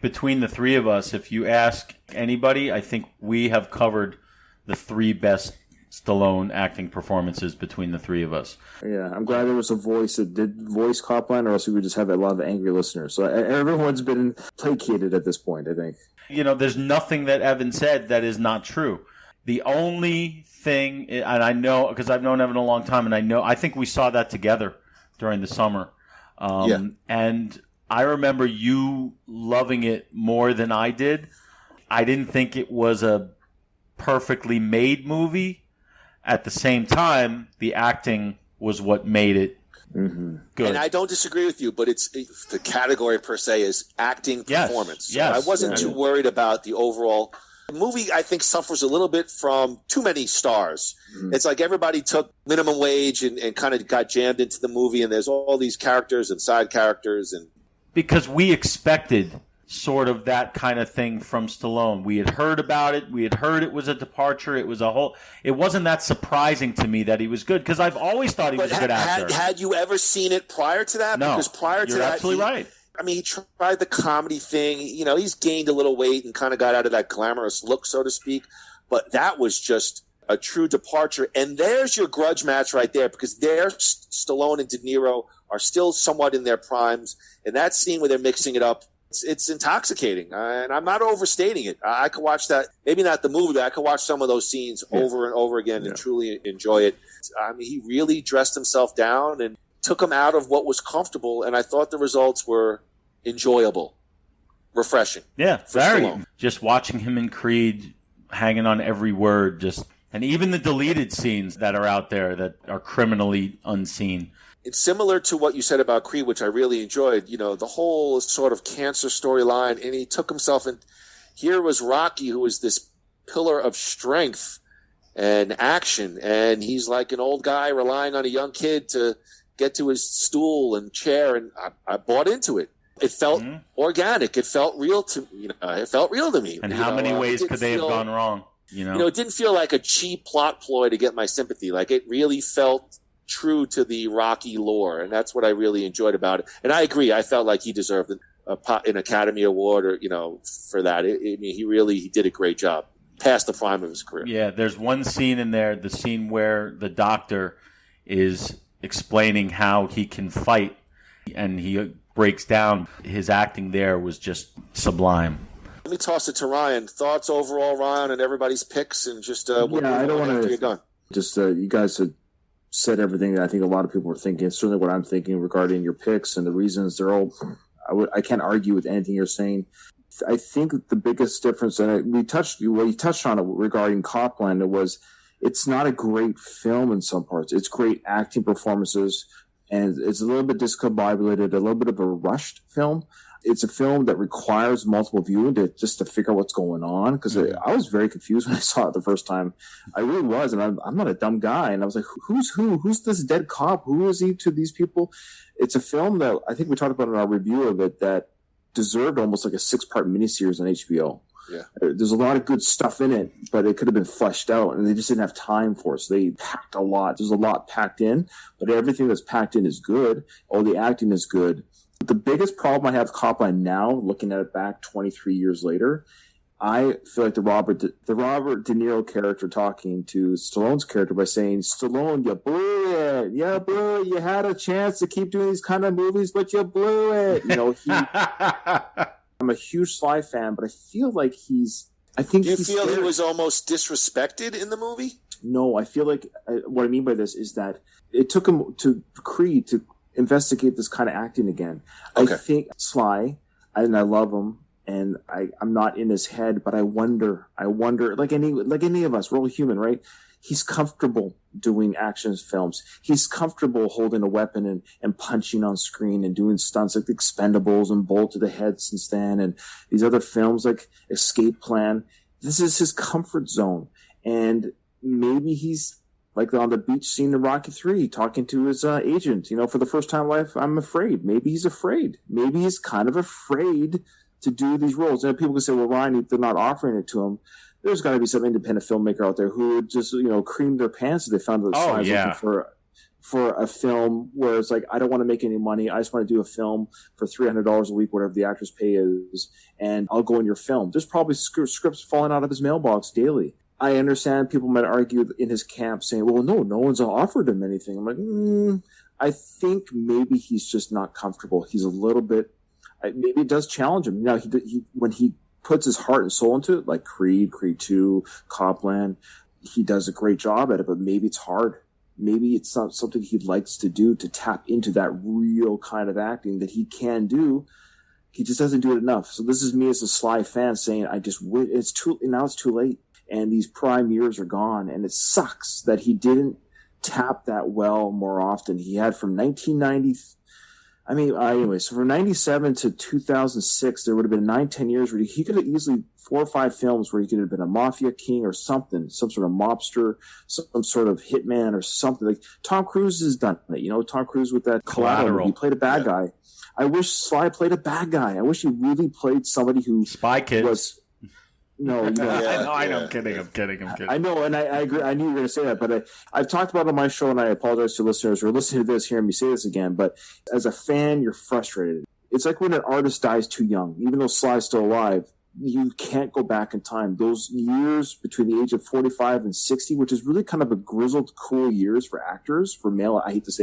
S15: Between the three of us, if you ask anybody, I think we have covered the three best Stallone acting performances between the three of us.
S14: Yeah, I'm glad there was a voice that did voice Copland, or else we would just have a lot of angry listeners. So everyone's been placated at this point, I think.
S15: There's nothing that Evan said that is not true. The only thing, and I know because I've known Evan a long time, and I think we saw that together during the summer. And I remember you loving it more than I did. I didn't think it was a perfectly made movie. At the same time, the acting was what made it good.
S13: And I don't disagree with you, but the category per se is acting performance. So I wasn't too worried about the overall. The movie, I think, suffers a little bit from too many stars. It's like everybody took minimum wage and kind of got jammed into the movie, and there's all these characters and side characters.
S15: Because we expected sort of that kind of thing from Stallone. We had heard about it. We had heard it was a departure. It was it wasn't that surprising to me that he was good, because I've always thought he was a good actor.
S13: Had you ever seen it prior to that?
S15: No.
S13: Because prior to
S15: You're
S13: that,
S15: absolutely right.
S13: I mean, he tried the comedy thing. You know, he's gained a little weight and kind of got out of that glamorous look, so to speak. But that was just a true departure. And there's your grudge match right there, because Stallone and De Niro are still somewhat in their primes. And that scene where they're mixing it up, it's intoxicating, and I'm not overstating it. I could watch that, maybe not the movie, but I could watch some of those scenes over and over again and truly enjoy it. I mean, he really dressed himself down and took him out of what was comfortable, and I thought the results were enjoyable, refreshing.
S15: Yeah, very.
S13: Stallone.
S15: Just watching him in Creed, hanging on every word, and even the deleted scenes that are out there that are criminally unseen.
S13: It's similar to what you said about Creed, which I really enjoyed, you know, the whole sort of cancer storyline. And he took himself in. Here was Rocky, who was this pillar of strength and action. And he's like an old guy relying on a young kid to get to his stool and chair. And I bought into it. It felt organic. It felt real to me.
S15: And how many ways could they have gone wrong? You know,
S13: it didn't feel like a cheap plot ploy to get my sympathy. Like, it really felt true to the Rocky lore, and that's what I really enjoyed about it. And I agree, I felt like he deserved an Academy Award, or for that. I mean, he did a great job, past the prime of his career.
S15: Yeah, there's one scene in there, the scene where the doctor is explaining how he can fight, and he breaks down. His acting there was just sublime.
S13: Let me toss it to Ryan. Thoughts overall, Ryan, and everybody's picks, and just
S14: I don't want
S13: you're done.
S14: Just you guys had said everything that I think a lot of people were thinking. It's certainly what I'm thinking regarding your picks and the reasons. They're all. I can't argue with anything you're saying. I think the biggest difference, and you touched on it regarding Copland, it's not a great film in some parts. It's great acting performances, and it's a little bit discombobulated, a little bit of a rushed film. It's a film that requires multiple viewing to figure out what's going on, because I was very confused when I saw it the first time. I really was, and I'm not a dumb guy. And I was like, who's who? Who's this dead cop? Who is he to these people? It's a film that I think we talked about in our review of it that deserved almost like a 6-part miniseries on HBO.
S13: Yeah.
S14: There's a lot of good stuff in it, but it could have been fleshed out, and they just didn't have time for it. So they packed a lot. There's a lot packed in, but everything that's packed in is good. All the acting is good. The biggest problem I have with Copland now, looking at it back 23 years later, I feel like the Robert De Niro character talking to Stallone's character by saying, "Stallone, you blew it. You blew it. You had a chance to keep doing these kind of movies, but you blew it." I'm a huge Sly fan, but I feel like
S13: Do you feel he was almost disrespected in the movie?
S14: No, I feel like what I mean by this is that it took him to Creed to investigate this kind of acting again.
S13: Okay.
S14: I think Sly, and I love him, and I'm not in his head, but I wonder, like any of us, we're all human, right? He's comfortable doing action films. He's comfortable holding a weapon and punching on screen and doing stunts like The Expendables and Bullet to the Head since then, and these other films like Escape Plan. This is his comfort zone. And maybe he's like on the beach scene in Rocky III, talking to his agent, for the first time in life, I'm afraid. Maybe he's afraid. Maybe he's kind of afraid to do these roles. And people can say, well, Ryan, they're not offering it to him. There's got to be some independent filmmaker out there who would just, cream their pants if they found that Sly's looking for a film where it's like, I don't want to make any money. I just want to do a film for $300 a week, whatever the actor's pay is, and I'll go in your film. There's probably scripts falling out of his mailbox daily. I understand people might argue in his camp saying, well, no one's offered him anything. I'm like, I think maybe he's just not comfortable. He's a little bit, maybe it does challenge him. Now, he when he puts his heart and soul into it, like Creed 2, Copland, he does a great job at it, but maybe it's hard. Maybe it's not something he likes to do, to tap into that real kind of acting that he can do. He just doesn't do it enough. So this is me as a Sly fan saying, it's too late. and these prime years are gone, and it sucks that he didn't tap that well more often. He had from 1990. So from 97 to 2006, there would have been 9-10 years where he could have easily 4 or 5 films where he could have been a mafia king or something, some sort of mobster, some sort of hitman or something. Like Tom Cruise has done it. Tom Cruise with that Collateral. He played a bad guy. I wish Sly played a bad guy. I wish he really played somebody who
S15: Spy Kids.
S14: Was. No, you know,
S15: I know. I'm kidding.
S14: I know, and I agree. I knew you were going to say that, but I've talked about it on my show, and I apologize to listeners who are listening to this, hearing me say this again. But as a fan, you're frustrated. It's like when an artist dies too young. Even though Sly's still alive, you can't go back in time. Those years between the age of 45 and 60, which is really kind of a grizzled, cool years for actors, for male actors,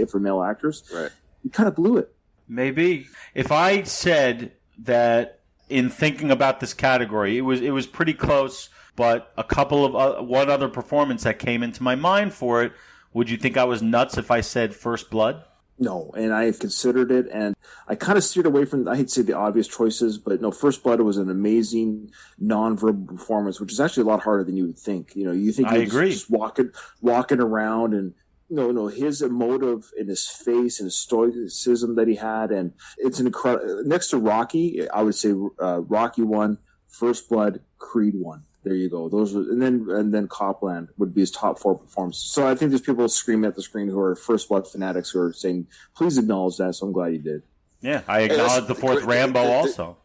S13: right?
S14: You kind of blew it.
S15: Maybe if I said that. In thinking about this category, it was pretty close, but a couple of one other performance that came into my mind for it. Would you think I was nuts if I said First Blood?
S14: No, and I considered it, and I kind of steered away from, I hate to say the obvious choices, but no, First Blood was an amazing nonverbal performance, which is actually a lot harder than you would think. You think
S15: I
S14: you're
S15: agree.
S14: Just walking around and. No, his emotive in his face and his stoicism that he had, and it's an incredible. Next to Rocky, I would say Rocky 1, First Blood, Creed 1. There you go. Those are, and then Copland would be his top 4 performances. So I think there's people screaming at the screen who are First Blood fanatics who are saying, "Please acknowledge that." So I'm glad you did.
S15: Yeah, I acknowledge the fourth Rambo also.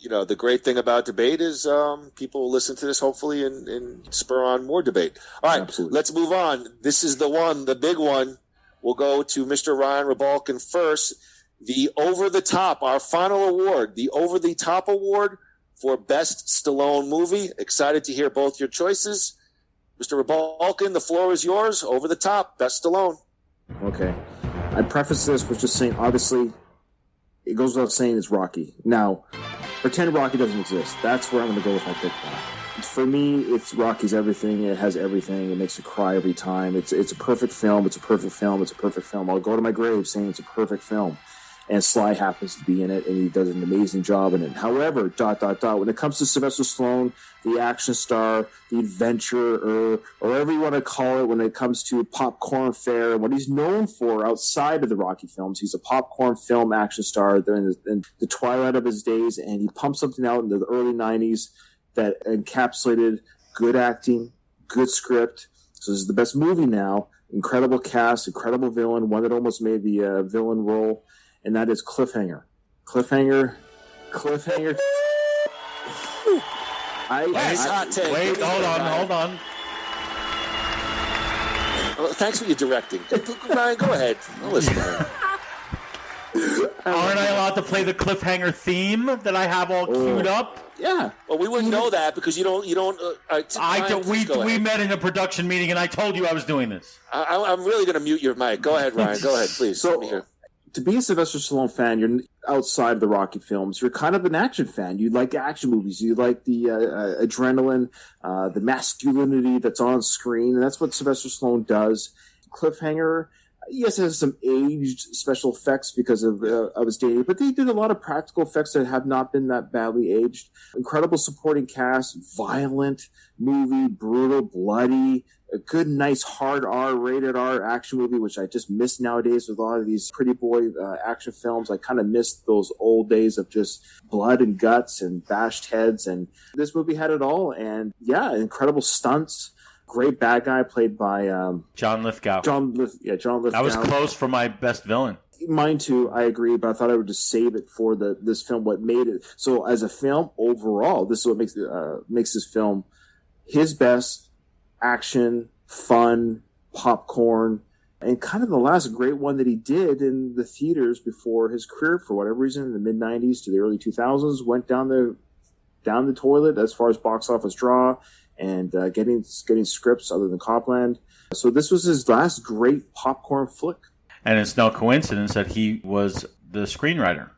S13: The great thing about debate is people will listen to this, hopefully, and spur on more debate. All right,
S14: Absolutely. Let's
S13: move on. This is the one, the big one. We'll go to Mr. Ryan Rebalkin first. The Over the Top, our final award, the Over the Top Award for Best Stallone Movie. Excited to hear both your choices. Mr. Rebalkin, the floor is yours. Over the Top, Best Stallone.
S14: Okay. I preface this with just saying, obviously, it goes without saying it's Rocky. Now, pretend Rocky doesn't exist. That's where I'm going to go with my pick now. For me, it's Rocky's everything. It has everything. It makes you cry every time. It's a perfect film. It's a perfect film. It's a perfect film. I'll go to my grave saying it's a perfect film. And Sly happens to be in it, and he does an amazing job in it. However, when it comes to Sylvester Stallone, the action star, the adventurer, or whatever you want to call it, when it comes to popcorn fare, and what he's known for outside of the Rocky films, he's a popcorn film action star in the twilight of his days, and he pumped something out in the early 90s that encapsulated good acting, good script. So this is the best movie now. Incredible cast, incredible villain, one that almost made the villain role. And that is Cliffhanger. Cliffhanger.
S13: Hot take.
S15: Wait, hold on.
S13: Well, thanks for your directing. Ryan, go ahead. I'll listen to him.
S15: Aren't I allowed to play the Cliffhanger theme that I have all queued up?
S14: Yeah.
S13: Well, we wouldn't know that because you don't.
S15: We met in a production meeting, and I told you I was doing this.
S13: I'm really going to mute your mic. Go ahead, Ryan. Go ahead, please. Let me hear.
S14: To be a Sylvester Stallone fan, you're outside of the Rocky films. You're kind of an action fan. You like action movies. You like the adrenaline, the masculinity that's on screen, and that's what Sylvester Stallone does. Cliffhanger, yes, it has some aged special effects because of his day, but they did a lot of practical effects that have not been that badly aged. Incredible supporting cast, violent movie, brutal, bloody, a good, nice, hard R, rated R action movie, which I just miss nowadays with a lot of these pretty boy action films. I kind of missed those old days of just blood and guts and bashed heads. And this movie had it all. And yeah, incredible stunts. Great bad guy played by
S15: John Lithgow.
S14: John Lithgow.
S15: That was close for my best villain.
S14: Mine too, I agree, but I thought I would just save it for this film. What made it so as a film overall? This is what makes this film his best. Action, fun, popcorn, and kind of the last great one that he did in the theaters before his career, for whatever reason, in the mid-90s to the early 2000s, went down the toilet as far as box office draw and getting scripts other than Copland. So this was his last great popcorn flick.
S15: And it's no coincidence that he was the screenwriter.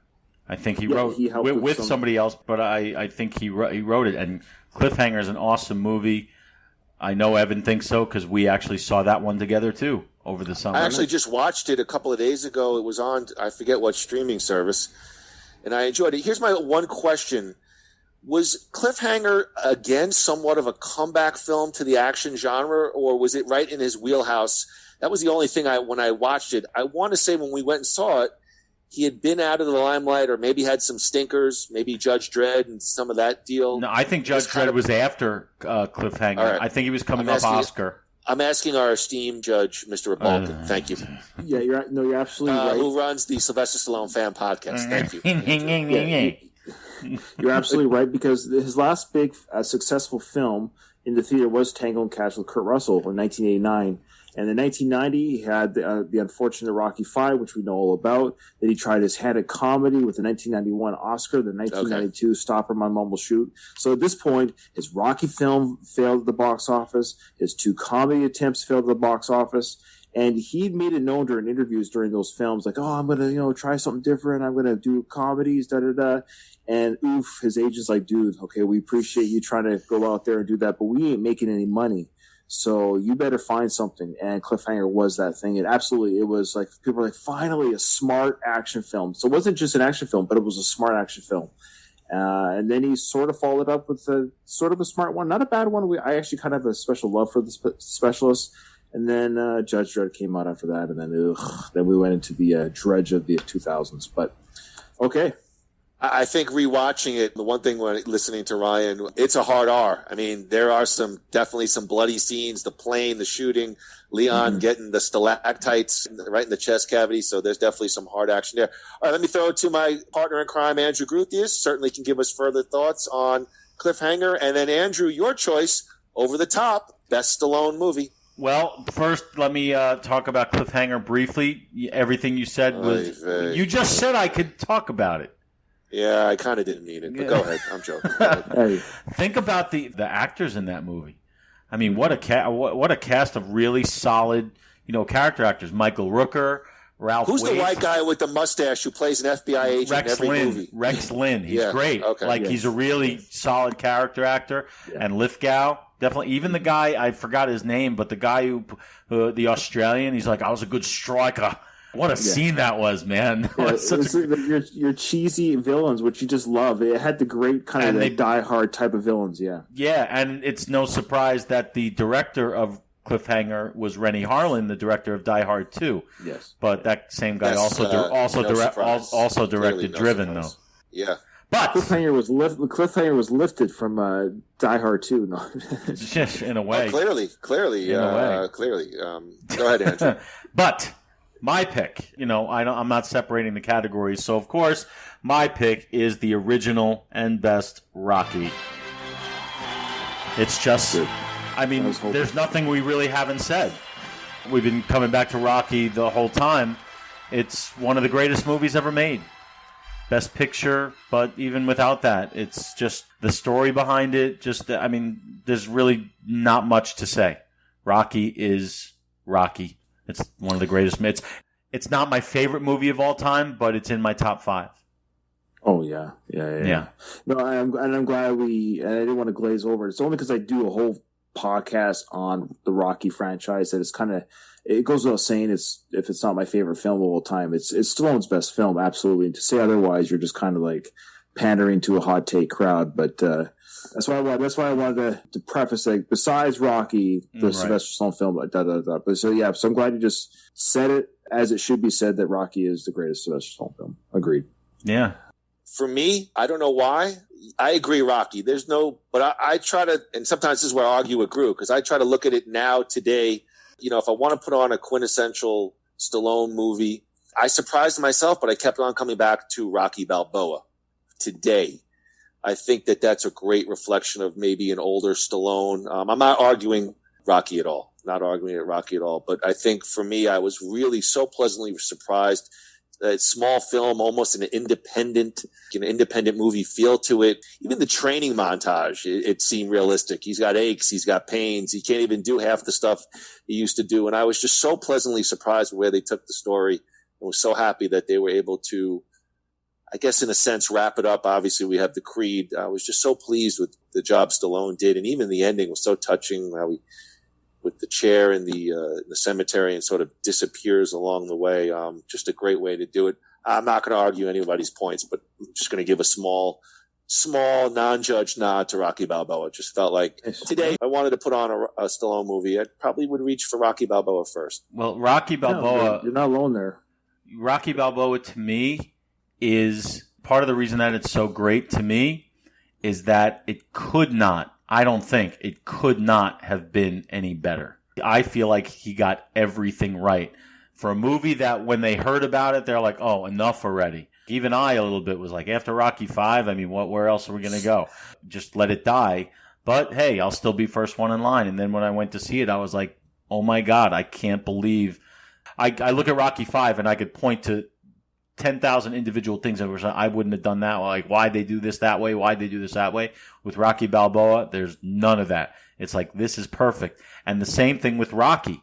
S15: I think he wrote with somebody else, but I think he wrote it. And Cliffhanger is an awesome movie. I know Evan thinks so because we actually saw that one together too over the summer.
S13: I actually just watched it a couple of days ago. It was on, I forget what streaming service, and I enjoyed it. Here's my one question. Was Cliffhanger, again, somewhat of a comeback film to the action genre, or was it right in his wheelhouse? That was the only thing when I watched it. I want to say when we went and saw it, he had been out of the limelight or maybe had some stinkers, maybe Judge Dredd and some of that deal.
S15: No, I think Judge Dredd was after Cliffhanger.
S13: Right.
S15: I think he was coming off Oscar.
S13: I'm asking our esteemed judge, Mr. Rebalkin. Thank you.
S14: Yeah, you're absolutely right.
S13: Who runs the Sylvester Stallone fan podcast. Thank you.
S14: You're absolutely right, because his last big successful film in the theater was Tango and Cash with Kurt Russell in 1989. And in 1990, he had the unfortunate Rocky V, which we know all about. Then he tried his hand at comedy with the 1991 Oscar, the 1992 Stopper, My Mom Will Shoot. So at this point, his Rocky film failed at the box office. His 2 comedy attempts failed at the box office. And he made it known during interviews during those films, like, oh, I'm going to, try something different. I'm going to do comedies, da-da-da. And oof, his agent's like, dude, okay, we appreciate you trying to go out there and do that, but we ain't making any money. So you better find something. And Cliffhanger was that thing. It was like, people were like, finally a smart action film. So it wasn't just an action film, but it was a smart action film. And then he sort of followed up with sort of a smart one. Not a bad one. I actually kind of have a special love for the Specialist. And then Judge Dredd came out after that. And then we went into the dredge of the 2000s. But okay.
S13: I think rewatching it, the one thing when listening to Ryan, it's a hard R. I mean, there are definitely some bloody scenes, the plane, the shooting, Leon getting the stalactites right in the chest cavity. So there's definitely some hard action there. All right, let me throw it to my partner in crime, Andrew Groothius. Certainly can give us further thoughts on Cliffhanger. And then Andrew, your choice, Over the Top, best Stallone movie.
S15: Well, first, let me talk about Cliffhanger briefly. Everything you said was, you just said I could talk about it.
S13: Yeah, I kind of didn't mean it, but go ahead. I'm joking.
S15: Think about the actors in that movie. I mean, what a cast of really solid, character actors. Michael Rooker, Ralph.
S13: Who's
S15: Waite.
S13: the white guy with the mustache who plays an FBI agent in every movie?
S15: Rex Linn. He's great. Okay. He's a really solid character actor. Yeah. And Lithgow, definitely. Even the guy, I forgot his name, but the guy who the Australian, he's like, I was a good striker. What a scene that was, man.
S14: Your cheesy villains, which you just love. It had the great kind of die-hard type of villains, yeah.
S15: Yeah, and it's no surprise that the director of Cliffhanger was Rennie Harlan, the director of Die Hard 2.
S14: Yes.
S15: But that same guy also directed Driven, though.
S13: Yeah.
S15: But
S14: Cliffhanger was lifted from Die Hard 2. No.
S15: In a way.
S13: Clearly. Clearly. Go ahead, Andrew.
S15: But my pick, I'm not separating the categories. So, of course, my pick is the original and best Rocky. It's just, there's nothing we really haven't said. We've been coming back to Rocky the whole time. It's one of the greatest movies ever made. Best picture, but even without that, it's just the story behind it. There's really not much to say. Rocky is Rocky. It's one of the greatest. It's not my favorite movie of all time, but it's in my top 5.
S14: Oh yeah. No, I'm glad I didn't want to glaze over it. It's only because I do a whole podcast on the Rocky franchise that it's it goes without saying if it's not my favorite film of all time, it's Stallone's best film, absolutely. And to say otherwise, you're just kind of like pandering to a hot take crowd. But that's why I wanted to preface, like, besides Rocky, the Sylvester Stallone film, But so I'm glad you just said it as it should be said, that Rocky is the greatest Sylvester Stallone film. Agreed.
S15: Yeah.
S13: For me, I don't know why. I agree, Rocky. But I try to, and sometimes this is where I argue with Groo, because I try to look at it now, today. If I want to put on a quintessential Stallone movie, I surprised myself, but I kept on coming back to Rocky Balboa today. I think that's a great reflection of maybe an older Stallone. I'm not arguing Rocky at all. But I think for me, I was really so pleasantly surprised. A small film, almost an independent movie feel to it. Even the training montage, it seemed realistic. He's got aches, he's got pains. He can't even do half the stuff he used to do. And I was just so pleasantly surprised with where they took the story. I was so happy that they were able to, I guess, in a sense, wrap it up. Obviously, we have the Creed. I was just so pleased with the job Stallone did. And even the ending was so touching. With the chair in the cemetery and sort of disappears along the way. Just a great way to do it. I'm not going to argue anybody's points, but I'm just going to give a small small, non-judge nod to Rocky Balboa. It just felt like today I wanted to put on a Stallone movie. I probably would reach for Rocky Balboa first.
S15: Well, Rocky Balboa...
S14: No, you're not alone there.
S15: Rocky Balboa, to me, is part of the reason that it's so great to me is that it could not, I don't think, it could not have been any better. I feel like he got everything right. For a movie that when they heard about it, they're like, oh, enough already. Even I, a little bit, was like, after Rocky V, I mean, where else are we going to go? Just let it die. But, hey, I'll still be first one in line. And then when I went to see it, I was like, oh, my God, I can't believe. I look at Rocky V, and I could point to 10,000 individual things that I wouldn't have done that. Like, why'd they do this that way? Why'd they do this that way? With Rocky Balboa, there's none of that. It's like, this is perfect. And the same thing with Rocky.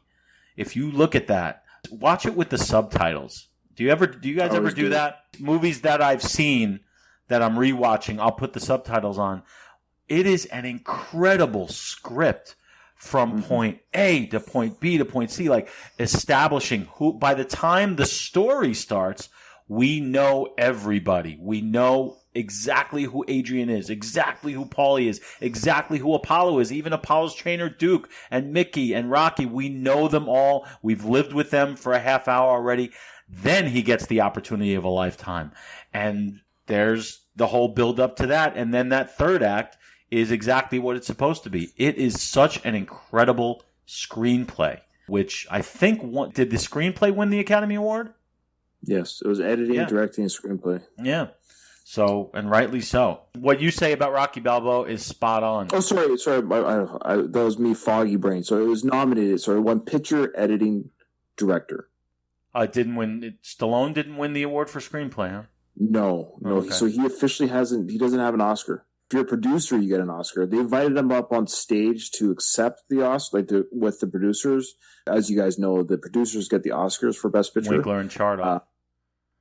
S15: If you look at that, watch it with the subtitles. Do you guys ever do that? Movies that I've seen that I'm rewatching, I'll put the subtitles on. It is an incredible script from point A to point B to point C, like establishing who, by the time the story starts, we know everybody. We know exactly who Adrian is, exactly who Paulie is, exactly who Apollo is, even Apollo's trainer Duke and Mickey and Rocky. We know them all. We've lived with them for a half hour already. Then he gets the opportunity of a lifetime. And there's the whole build up to that. And then that third act is exactly what it's supposed to be. It is such an incredible screenplay, which I think did the screenplay win the Academy Award?
S14: Yes, it was editing, directing, and screenplay.
S15: Yeah. So, and rightly so. What you say about Rocky Balboa is spot on.
S14: Oh, sorry. That was me, foggy brain. So it was nominated. So it won picture, editing, director.
S15: It didn't win. Stallone didn't win the award for screenplay, huh?
S14: No. Okay. So he officially he doesn't have an Oscar. If you're a producer, you get an Oscar. They invited him up on stage to accept the Oscar, with the producers. As you guys know, the producers get the Oscars for Best Picture.
S15: Winkler and Chardoff.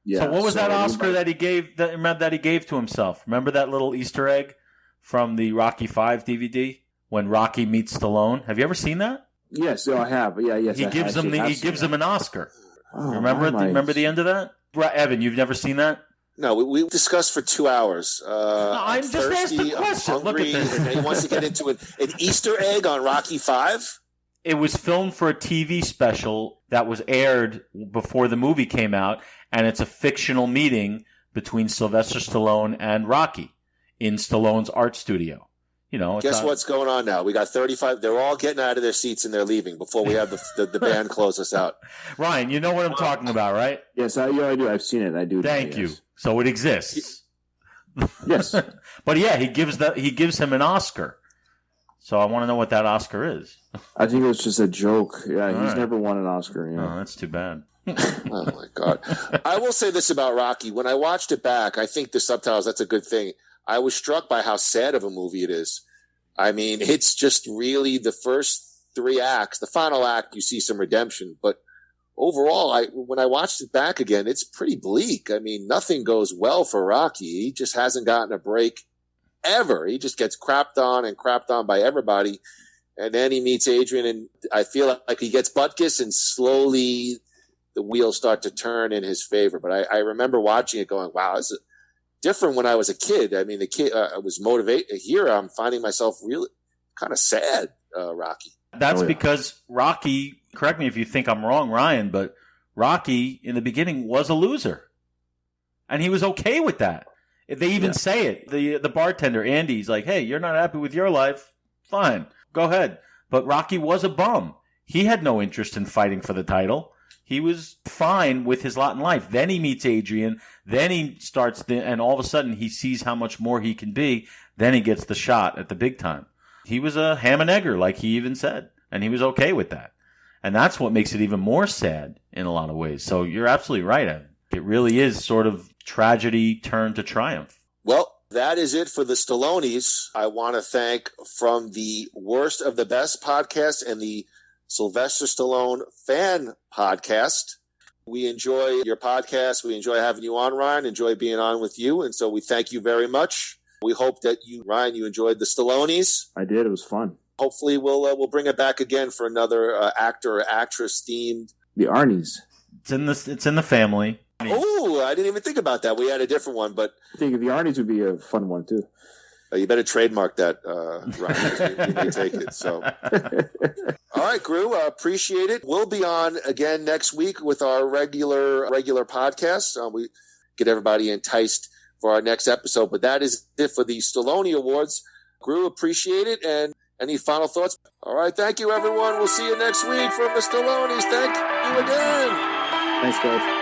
S15: Yeah. So what was that Oscar that he gave? That he gave to himself? Remember that little Easter egg from the Rocky V DVD when Rocky meets Stallone? Have you ever seen that?
S14: Yes, I have. Yeah, yes.
S15: He gives him an Oscar. Oh, remember the end of that? Evan, you've never seen that?
S13: No, we discussed for 2 hours.
S15: I'm just asking a question.
S13: I'm hungry, and he wants to get into an Easter egg on Rocky V.
S15: It was filmed for a TV special that was aired before the movie came out, and it's a fictional meeting between Sylvester Stallone and Rocky in Stallone's art studio. You know,
S13: guess what's going on now? We got 35. They're all getting out of their seats and they're leaving before we have the band close us out.
S15: Ryan, you know what I'm talking about, right?
S14: Yes, I do. I've seen it. I do.
S15: Thank you. So it exists.
S14: Yes,
S15: but yeah, he gives him an Oscar. So I want to know what that Oscar is.
S14: I think it was just a joke. Yeah, he's never won an Oscar. Yeah.
S15: Oh, that's too bad.
S13: Oh my God! I will say this about Rocky. When I watched it back, I think the subtitles. That's a good thing. I was struck by how sad of a movie it is. I mean, it's just really the first 3 acts. The final act, you see some redemption. But overall, when I watched it back again, it's pretty bleak. I mean, nothing goes well for Rocky. He just hasn't gotten a break ever. He just gets crapped on by everybody. And then he meets Adrian, and I feel like he gets butt kissed, and slowly the wheels start to turn in his favor. But I remember watching it going, wow, this is different when I was a kid. I mean, the kid, I was motivated. Here, I'm finding myself really kind of sad, Rocky.
S15: That's because Rocky, correct me if you think I'm wrong, Ryan, but Rocky in the beginning was a loser. And he was okay with that. They even say it. The bartender, Andy's like, hey, you're not happy with your life? Fine, go ahead. But Rocky was a bum. He had no interest in fighting for the title. He was fine with his lot in life. Then he meets Adrian. Then he starts, and all of a sudden he sees how much more he can be. Then he gets the shot at the big time. He was a ham and egger, like he even said, and he was okay with that. And that's what makes it even more sad in a lot of ways. So you're absolutely right, Evan. It really is sort of tragedy turned to triumph.
S13: Well, that is it for the Stallonies. I want to thank from the Worst of the Best podcast and the Sylvester Stallone fan podcast. We enjoy your podcast. We enjoy having you on, Ryan. Enjoy being on with you. And so we thank you very much. We hope that you, Ryan, you enjoyed the Stallonies.
S14: I did. It was fun.
S13: Hopefully we'll bring it back again for another actor or actress themed.
S14: The Arnies.
S15: It's in the family.
S13: Oh, I didn't even think about that. We had a different one, but
S14: I think the Arnie's would be a fun one too.
S13: You better trademark that, Ryan. We may take it. So, all right, Groo, appreciate it. We'll be on again next week with our regular podcast. We get everybody enticed for our next episode. But that is it for the Stallone Awards. Groo, appreciate it. And any final thoughts? All right, thank you, everyone. We'll see you next week from the Stallonies. Thank you again.
S14: Thanks, guys.